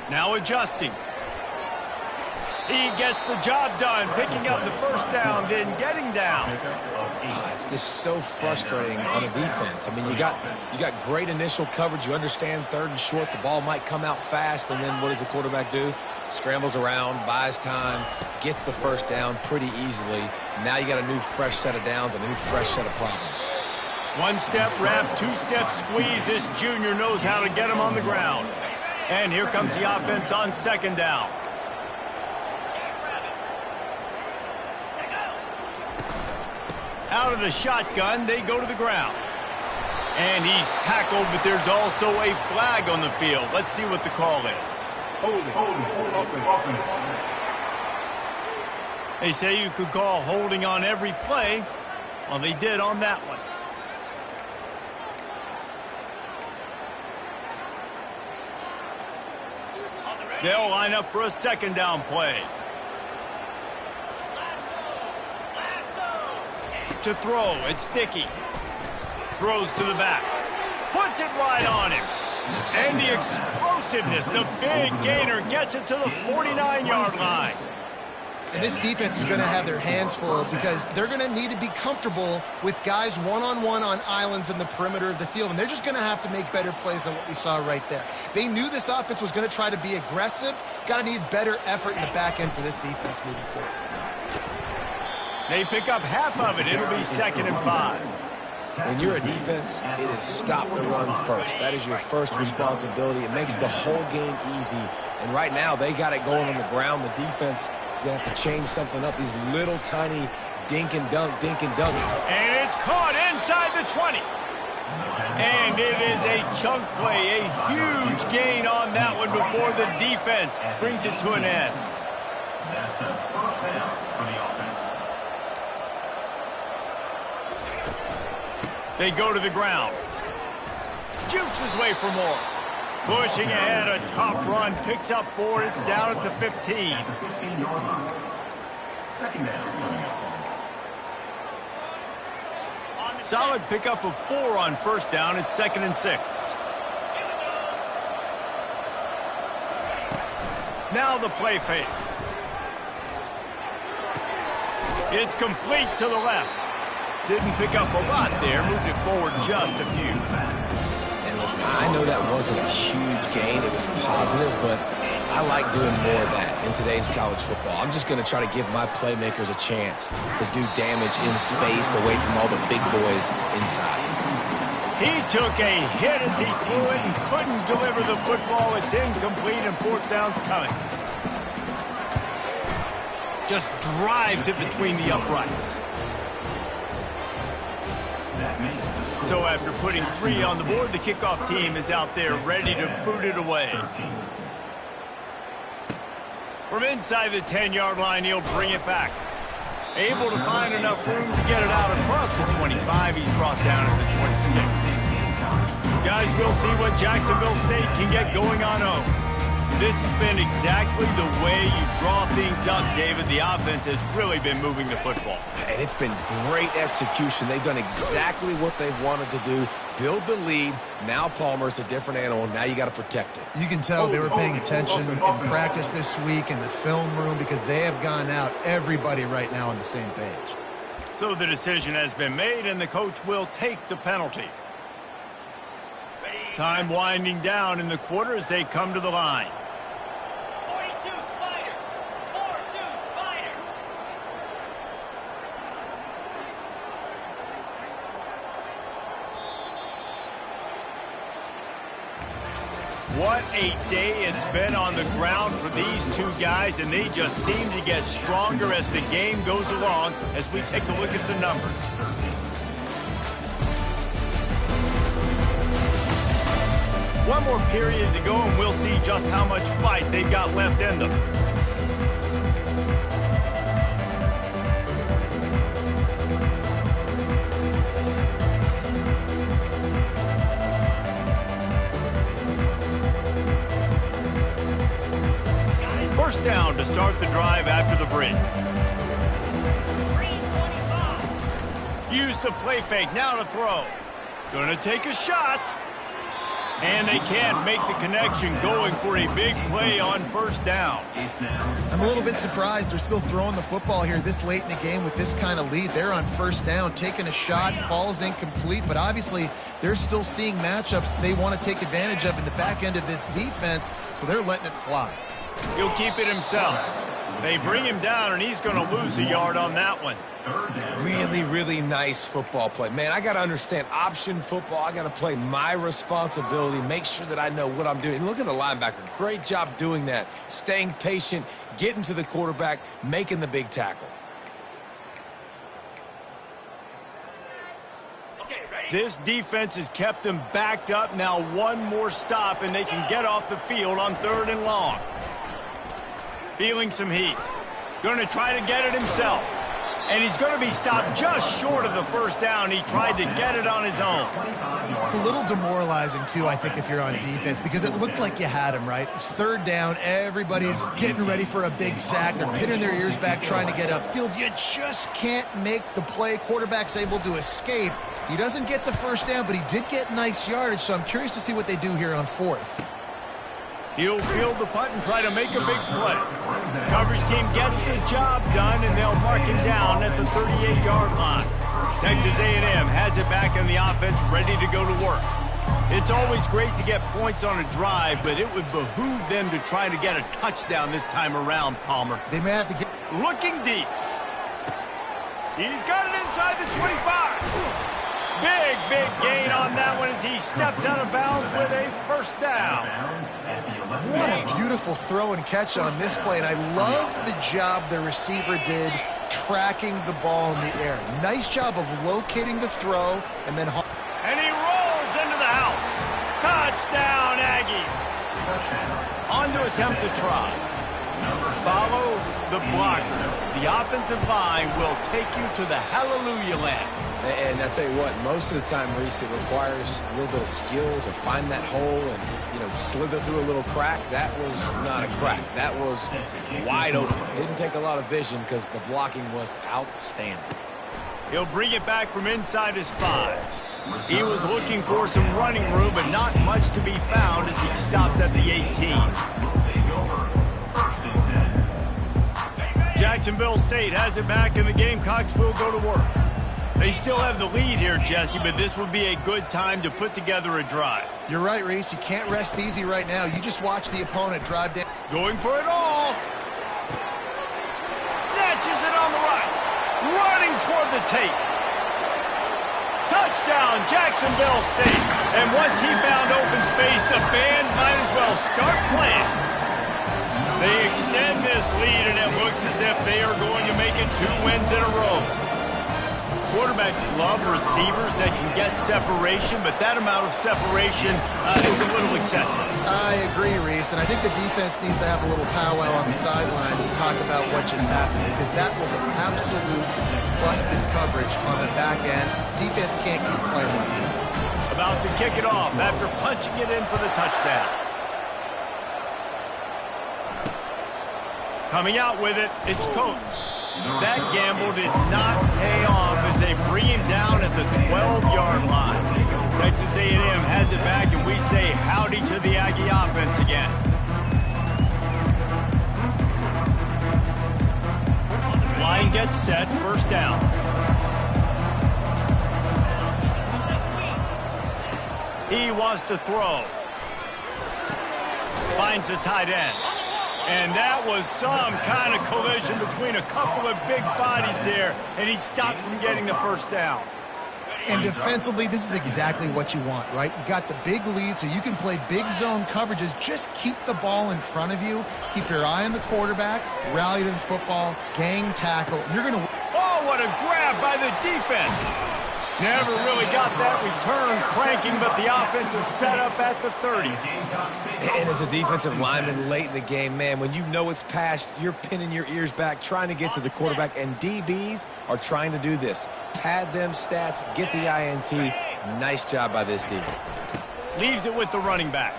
Now adjusting. He gets the job done, picking up the first down, then getting down. It's just so frustrating on a defense. I mean, you got great initial coverage. You understand 3rd and short. The ball might come out fast, and then what does the quarterback do? Scrambles around, buys time, gets the first down pretty easily. Now you got a new fresh set of downs, a new fresh set of problems. 1-step wrap, 2-step squeeze. This junior knows how to get him on the ground. And here comes the offense on 2nd down. Out of the shotgun, they go to the ground. And he's tackled, but there's also a flag on the field. Let's see what the call is. They say you could call holding on every play. Well, they did on that one. They'll line up for a 2nd down play. To throw, it's Sticky. Throws to the back. Puts it right on him. And the explosiveness, the big gainer gets it to the 49-yard line. And this defense is going to have their hands full because they're going to need to be comfortable with guys one-on-one on islands in the perimeter of the field. And they're just going to have to make better plays than what we saw right there. They knew this offense was going to try to be aggressive. Got to need better effort in the back end for this defense moving forward. They pick up half of it. It'll be 2nd and 5. When you're a defense, it is stop the run first. That is your first responsibility. It makes the whole game easy. And right now, they got it going on the ground. The defense is going to have to change something up. These little tiny dink and dunk. And it's caught inside the 20. And it is a chunk play, a huge gain on that one before the defense brings it to an end. That's a first down for the offense. They go to the ground. Jukes his way for more. Pushing ahead, a tough run. Picks up 4. It's down at the 15. At the 15-yard line. 2nd down. Solid pickup of 4 on 1st down. It's 2nd and 6. Now the play fake. It's complete to the left. Didn't pick up a lot there. Moved it forward just a few. And listen, I know that wasn't a huge gain. It was positive, but I like doing more of that in today's college football. I'm just going to try to give my playmakers a chance to do damage in space away from all the big boys inside. He took a hit as he threw it and couldn't deliver the football. It's incomplete and fourth down's coming. Just drives it between the uprights. So after putting 3 on the board, the kickoff team is out there ready to boot it away. From inside the 10-yard line, he'll bring it back. Able to find enough room to get it out across the 25. He's brought down at the 26. Guys, we'll see what Jacksonville State can get going on home. This has been exactly the way you draw things up, David. The offense has really been moving the football. And it's been great execution. They've done exactly what they've wanted to do. Build the lead. Now Palmer's a different animal. Now you got to protect it. You can tell they were paying attention in practice this week in the film room because they have gone out, everybody right now on the same page. So the decision has been made, and the coach will take the penalty. Time winding down in the quarter as they come to the line. 42 Spider. 4-2 Spider. What a day it's been on the ground for these two guys, and they just seem to get stronger as the game goes along as we take a look at the numbers. One more period to go, and we'll see just how much fight they've got left in them. First down to start the drive after the break. 325. Use the play fake, now to throw. Gonna take a shot. And they can't make the connection, going for a big play on first down. I'm a little bit surprised they're still throwing the football here this late in the game with this kind of lead. They're on first down, taking a shot, falls incomplete, but obviously they're still seeing matchups they want to take advantage of in the back end of this defense, so they're letting it fly. He'll keep it himself. They bring him down, and he's going to lose a yard on that one. Really, really nice football play. Man, I got to understand option football. I got to play my responsibility, make sure that I know what I'm doing. And look at the linebacker. Great job doing that. Staying patient, getting to the quarterback, making the big tackle. This defense has kept them backed up. Now one more stop, and they can get off the field on 3rd and long. Feeling some heat. Going to try to get it himself. And he's going to be stopped just short of the first down. He tried to get it on his own. It's a little demoralizing, too, I think, if you're on defense, because it looked like you had him, right? It's 3rd down. Everybody's getting ready for a big sack. They're pinning their ears back, trying to get upfield. You just can't make the play. Quarterback's able to escape. He doesn't get the first down, but he did get nice yardage, so I'm curious to see what they do here on 4th. He'll field the punt and try to make a big play. Coverage team gets the job done, and they'll mark him down at the 38-yard line. Texas A&M has it back in the offense, ready to go to work. It's always great to get points on a drive, but it would behoove them to try to get a touchdown this time around, Palmer. They may have to get... Looking deep. He's got it inside the 25. Big gain on that one as he steps out of bounds with a first down. What a beautiful throw and catch on this play, and I love the job the receiver did tracking the ball in the air. Nice job of locating the throw, and then... And he rolls into the house. Touchdown, Aggies. On to attempt to try. Follow the blocker. The offensive line will take you to the hallelujah land. And I tell you what, most of the time, Reese, it requires a little bit of skill to find that hole and, slither through a little crack. That was not a crack. That was wide open. Didn't take a lot of vision because the blocking was outstanding. He'll bring it back from inside his 5. He was looking for some running room, but not much to be found as he stopped at the 18. Jacksonville State has it back, and the Gamecocks will go to work. They still have the lead here, Jesse, but this would be a good time to put together a drive. You're right, Reese. You can't rest easy right now. You just watch the opponent drive down. Going for it all. Snatches it on the right. Running toward the tape. Touchdown, Jacksonville State. And once he found open space, the band might as well start playing. They extend this lead, and it looks as if they are going to make it 2 wins in a row. Quarterbacks love receivers that can get separation, but that amount of separation is a little excessive. I agree, Reese, and I think the defense needs to have a little powwow on the sidelines and talk about what just happened, because that was an absolute busted coverage on the back end. Defense can't keep playing like that. About to kick it off after punching it in for the touchdown. Coming out with it, it's Coates. That gamble did not pay off as they bring him down at the 12-yard line. Texas A&M has it back, and we say howdy to the Aggie offense again. Line gets set, first down. He wants to throw. Finds the tight end. And that was some kind of collision between a couple of big bodies there, and he stopped from getting the first down. And defensively, this is exactly what you want, right? You got the big lead, so you can play big zone coverages. Just keep the ball in front of you. Keep your eye on the quarterback. Rally to the football. Gang tackle. You're going to... Oh, what a grab by the defense. Never really got that return cranking, but the offense is set up at the 30. And as a defensive lineman late in the game, man, when you know it's past, you're pinning your ears back, trying to get to the quarterback, and DBs are trying to do this. Pad them stats, get the INT. Nice job by this D. Leaves it with the running back.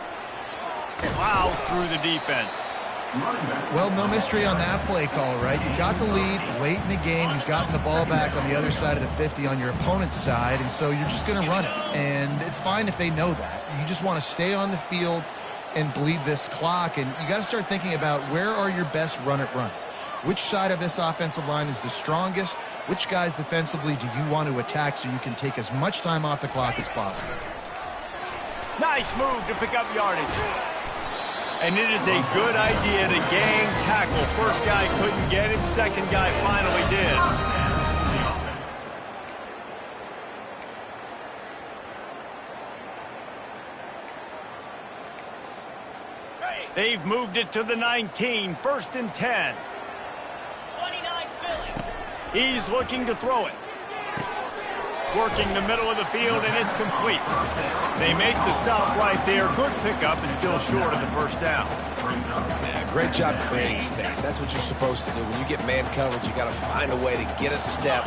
Plows through the defense. Well, no mystery on that play call, right? You got the lead late in the game. You've gotten the ball back on the other side of the 50 on your opponent's side, and so you're just going to run it. And it's fine if they know that. You just want to stay on the field and bleed this clock, and you got to start thinking about where are your best run-it runs. Which side of this offensive line is the strongest? Which guys defensively do you want to attack so you can take as much time off the clock as possible? Nice move to pick up yardage. And it is a good idea to gang tackle. First guy couldn't get him, second guy finally did. They've moved it to the 19, first and 10. 29 Phillies. He's looking to throw it. Working the middle of the field, and it's complete. They make the stop right there. Good pickup, and still short of the first down. Yeah, great job creating space. That's what you're supposed to do. When you get man coverage, you got to find a way to get a step,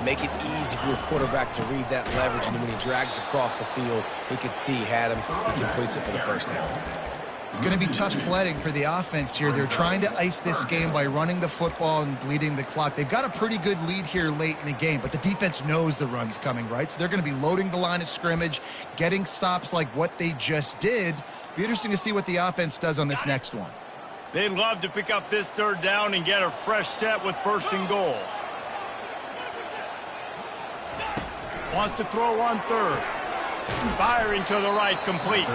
make it easy for your quarterback to read that leverage, and then when he drags across the field, he can see he had him. He completes it for the first down. It's going to be tough sledding for the offense here. They're trying to ice this game by running the football and bleeding the clock. They've got a pretty good lead here late in the game, but the defense knows the run's coming, right? So they're going to be loading the line of scrimmage, getting stops like what they just did. Be interesting to see what the offense does on this next one. They'd love to pick up this third down and get a fresh set with first and goal. Wants to throw on third. Firing to the right, complete.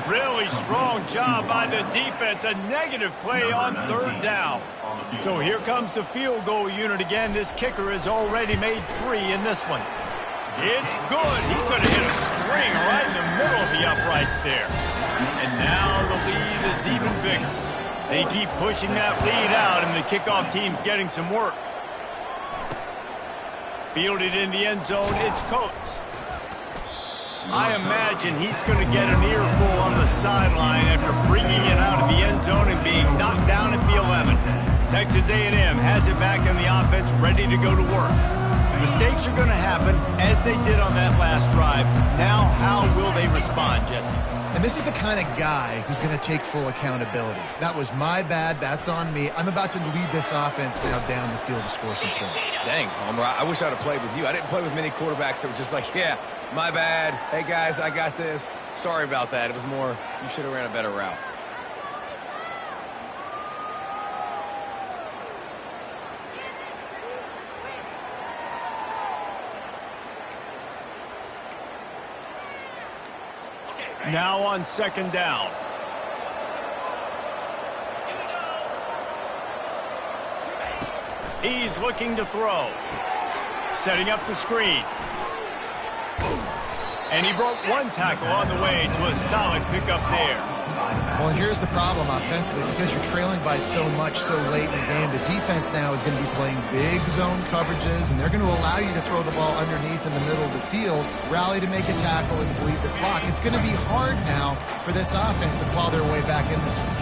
Really strong job by the defense. A negative play on third down. So here comes the field goal unit again. This kicker has already made 3 in this one. It's good. He could have hit a string right in the middle of the uprights there. And now the lead is even bigger. They keep pushing that lead out, and the kickoff team's getting some work. Fielded in the end zone, it's Coates. I imagine he's going to get an earful on the sideline after bringing it out of the end zone and being knocked down at the 11. Texas A&M has it back on the offense, ready to go to work. Mistakes are going to happen, as they did on that last drive. Now, how will they respond, Jesse? And this is the kind of guy who's going to take full accountability. That was my bad. That's on me. I'm about to lead this offense now down the field to score some points. Dang, Palmer, I wish I would have played with you. I didn't play with many quarterbacks that were just like, yeah, my bad. Hey, guys, I got this. Sorry about that. It was more, you should have ran a better route. Now on second down. He's looking to throw. Setting up the screen. And he broke one tackle on the way to a solid pickup there. Well, and here's the problem offensively. Because you're trailing by so much so late in the game, the defense now is going to be playing big zone coverages, and they're going to allow you to throw the ball underneath in the middle of the field, rally to make a tackle, and bleed the clock. It's going to be hard now for this offense to claw their way back in this one.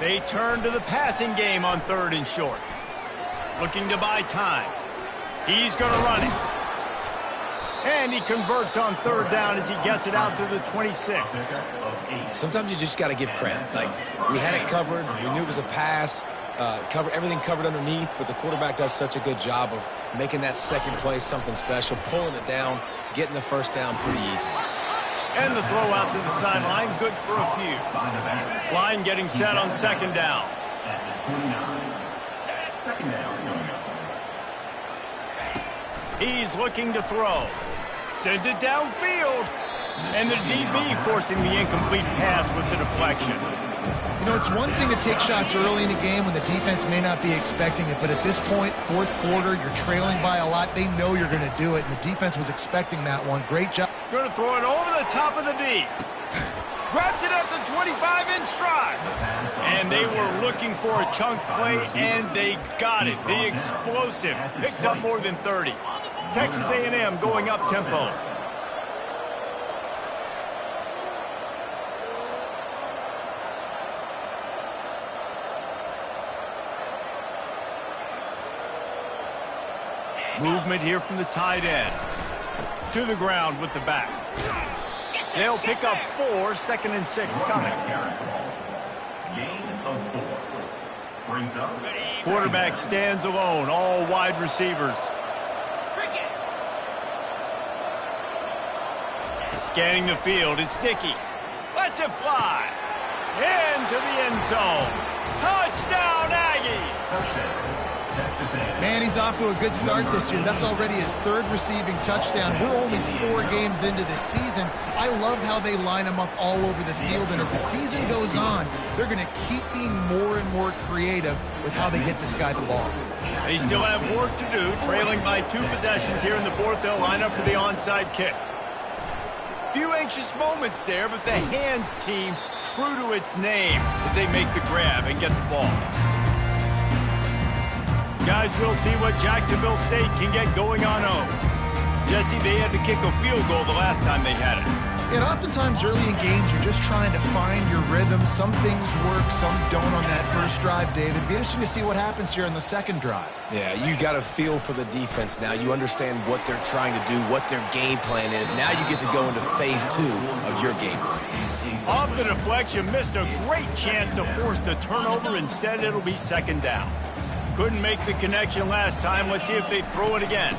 They turn to the passing game on 3rd and short. Looking to buy time. He's going to run it. And he converts on 3rd down as he gets it out to the 26. Sometimes you just got to give credit. Like, we had it covered. We knew it was a pass. Everything covered underneath, but the quarterback does such a good job of making that second play something special, pulling it down, getting the first down pretty easy. And the throw out to the sideline, good for a few. Line getting set on 2nd down. He's looking to throw. Sends it downfield. And the DB forcing the incomplete pass with the deflection. You know, it's one thing to take shots early in the game when the defense may not be expecting it, but at this point, 4th quarter, you're trailing by a lot. They know you're going to do it, and the defense was expecting that one. Great job. Going to throw it over the top of the D. Grabs it at the 25 in stride. And they were looking for a chunk play, and they got it. The explosive picks up more than 30. Texas A&M going up tempo. Movement here from the tight end. To the ground with the back. They'll pick up 4, 2nd and 6 coming. Gain of 4. Brings up. Quarterback stands alone, all wide receivers. Scanning the field, it's Dickey. Lets it fly. Into the end zone. Touchdown, Aggies! Man, he's off to a good start this year. That's already his 3rd receiving touchdown. We're only 4 games into this season. I love how they line him up all over the field, and as the season goes on, they're going to keep being more and more creative with how they get this guy the ball. They still have work to do, trailing by 2 possessions here in the 4th. They'll line up for the onside kick. Few anxious moments there, but the hands team true to its name as they make the grab and get the ball. Guys, we'll see what Jacksonville State can get going on home. Jesse, they had to kick a field goal the last time they had it. And oftentimes early in games, you're just trying to find your rhythm. Some things work, some don't on that first drive, David. Be interesting to see what happens here in the 2nd drive. Yeah, you got a feel for the defense now. You understand what they're trying to do, what their game plan is. Now you get to go into phase 2 of your game plan. Off the deflection, missed a great chance to force the turnover. Instead, it'll be 2nd down. Couldn't make the connection last time. Let's see if they throw it again.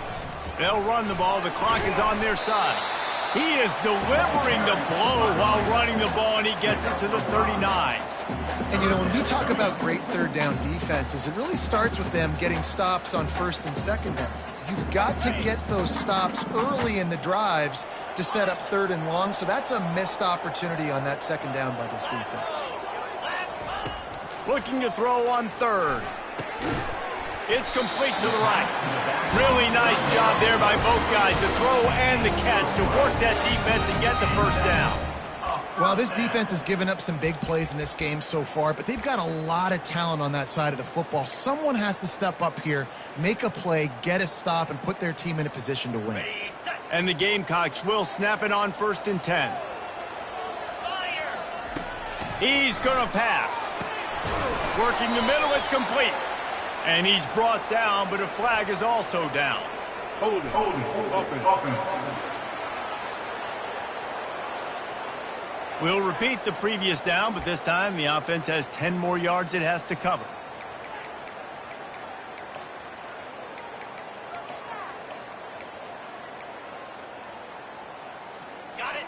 They'll run the ball. The clock is on their side. He is delivering the blow while running the ball, and he gets it to the 39. And, you know, when we talk about great 3rd down defenses, it really starts with them getting stops on 1st and 2nd down. You've got to get those stops early in the drives to set up 3rd and long, so that's a missed opportunity on that 2nd down by this defense. Looking to throw on 3rd. It's complete to the right. Really nice job there by both guys, the throw and the catch to work that defense and get the 1st down. Well, this defense has given up some big plays in this game so far, but they've got a lot of talent on that side of the football. Someone has to step up here, make a play, get a stop, and put their team in a position to win. And the Gamecocks will snap it on 1st and 10. He's going to pass. Working the middle, it's complete. And he's brought down, but a flag is also down. Hold it. Offense. We'll repeat the previous down, but this time the offense has 10 more yards it has to cover.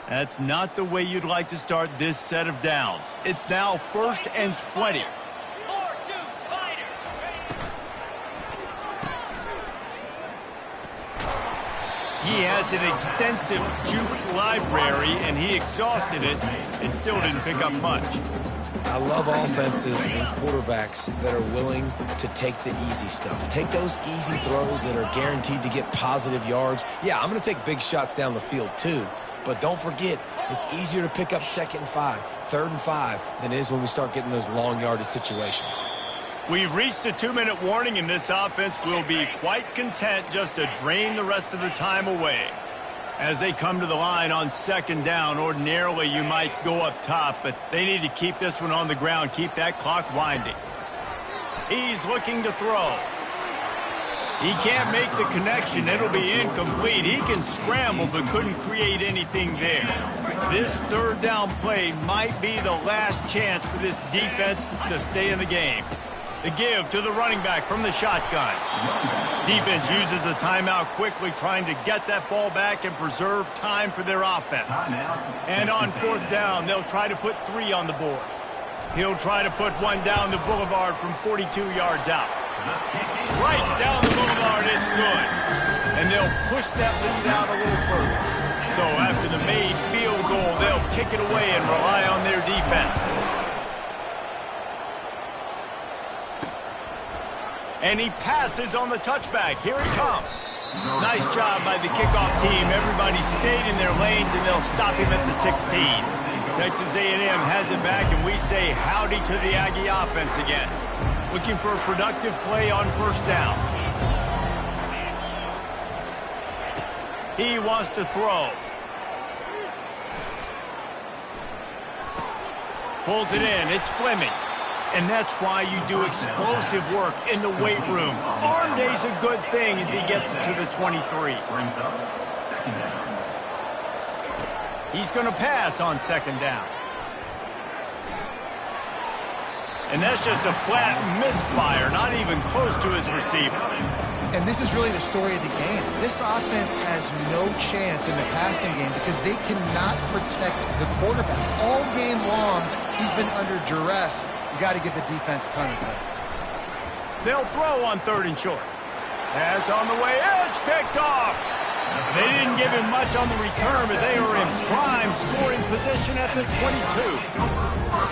That's not the way you'd like to start this set of downs. It's now 1st and 20. he has an extensive juke library, and he exhausted it and still didn't pick up much. I love offenses and quarterbacks that are willing to take the easy stuff. Take those easy throws that are guaranteed to get positive yards. Yeah, I'm going to take big shots down the field too, but don't forget, it's easier to pick up 2nd and 5, 3rd and 5 than it is when we start getting those long yardage situations. We've reached the 2-minute warning, and this offense will be quite content just to drain the rest of the time away. As they come to the line on 2nd down, ordinarily you might go up top, but they need to keep this one on the ground, keep that clock winding. He's looking to throw. He can't make the connection. It'll be incomplete. He can scramble, but couldn't create anything there. This 3rd down play might be the last chance for this defense to stay in the game. The give to the running back from the shotgun. Defense uses a timeout quickly, trying to get that ball back and preserve time for their offense. And on 4th down, they'll try to put 3 on the board. He'll try to put one down the boulevard from 42 yards out. Right down the boulevard, it's good. And they'll push that lead out a little further. So after the made field goal, they'll kick it away and rely on their defense. And he passes on the touchback. Here he comes. Nice job by the kickoff team. Everybody stayed in their lanes, and they'll stop him at the 16. Texas A&M has it back, and we say howdy to the Aggie offense again. Looking for a productive play on 1st down. He wants to throw. Pulls it in. It's Fleming. And that's why you do explosive work in the weight room. Arm day's a good thing as he gets to the 23. He's going to pass on 2nd down. And that's just a flat misfire, not even close to his receiver. And this is really the story of the game. This offense has no chance in the passing game because they cannot protect the quarterback. All game long, he's been under duress. You got to give the defense a ton of credit. They'll throw on 3rd and short. Pass on the way. It's picked off. They didn't give him much on the return, but they are in prime scoring position at the 22.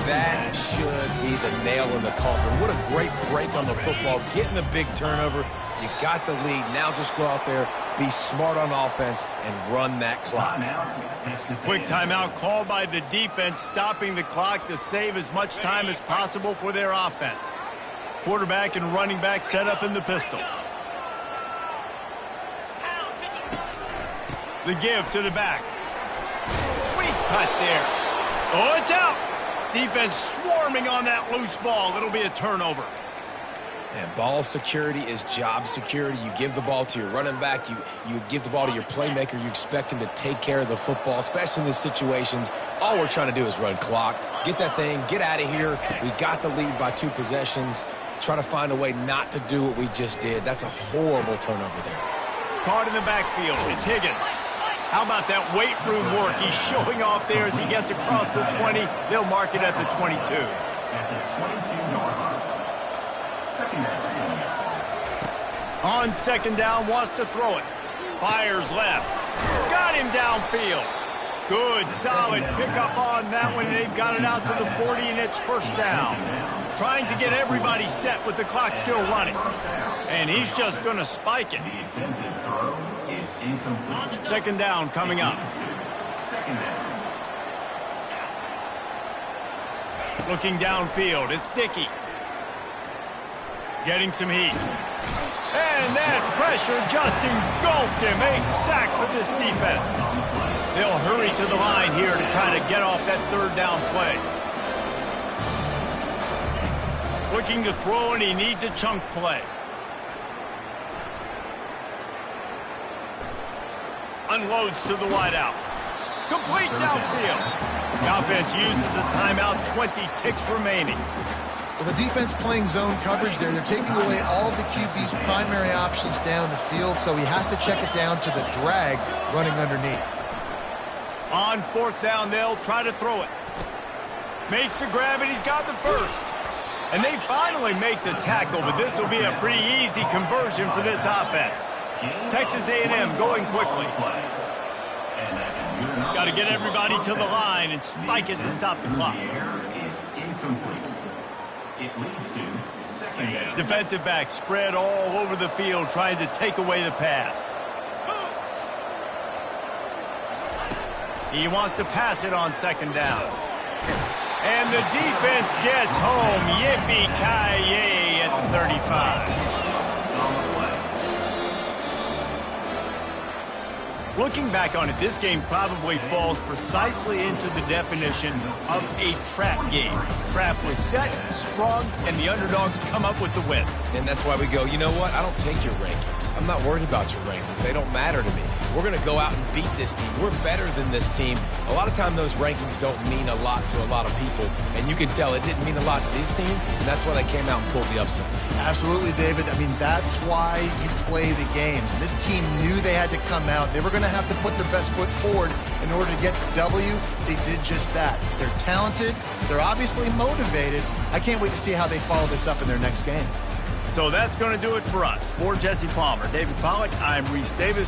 That should be the nail in the coffin. What a great break on the football. Getting the big turnover. You got the lead. Now just go out there, be smart on offense, and run that clock. Quick timeout called by the defense, stopping the clock to save as much time as possible for their offense. Quarterback and running back set up in the pistol. The give to the back. Sweet cut there. Oh, it's out. Defense swarming on that loose ball. It'll be a turnover. And ball security is job security. You give the ball to your running back. You give the ball to your playmaker. You expect him to take care of the football, especially in these situations. All we're trying to do is run clock. Get that thing. Get out of here. We got the lead by 2 possessions. Try to find a way not to do what we just did. That's a horrible turnover there. Caught in the backfield. It's Higgins. How about that weight room work? He's showing off there as he gets across the 20. They'll mark it at the 22. On 2nd down, wants to throw it. Fires left. Got him downfield. Good, solid pickup on that one. They've got it out to the 40, and it's 1st down. Trying to get everybody set with the clock still running. And he's just going to spike it. 2nd down coming up. Looking downfield, it's Dickey. Getting some heat. And that pressure just engulfed him. A sack for this defense. They'll hurry to the line here to try to get off that 3rd down play. Looking to throw, and he needs a chunk play. Unloads to the wideout. Complete downfield. The offense uses a timeout, 20 ticks remaining. Well, the defense playing zone coverage there. They're taking away all of the QB's primary options down the field, so he has to check it down to the drag running underneath. On 4th down, they'll try to throw it. Makes the grab, and he's got the 1st. And they finally make the tackle, but this will be a pretty easy conversion for this offense. Texas A&M going quickly. Got to get everybody to the line and spike it to stop the clock. Defensive back spread all over the field trying to take away the pass. He wants to pass it on second down. And the defense gets home. Yippee-ki-yay at the 35. Looking back on it, this game probably falls precisely into the definition of a trap game. Trap was set, sprung, and the underdogs come up with the win. And that's why we go, you know what? I don't take your rankings. I'm not worried about your rankings. They don't matter to me. We're going to go out and beat this team. We're better than this team. A lot of time those rankings don't mean a lot to a lot of people. And you can tell it didn't mean a lot to this team. And that's why they came out and pulled the upset. Absolutely, David. I mean, that's why you play the games. This team knew they had to come out. They were going to have to put their best foot forward in order to get the W. They did just that. They're talented. They're obviously motivated. I can't wait to see how they follow this up in their next game. So that's going to do it for us. For Jesse Palmer, David Pollack, I'm Reese Davis.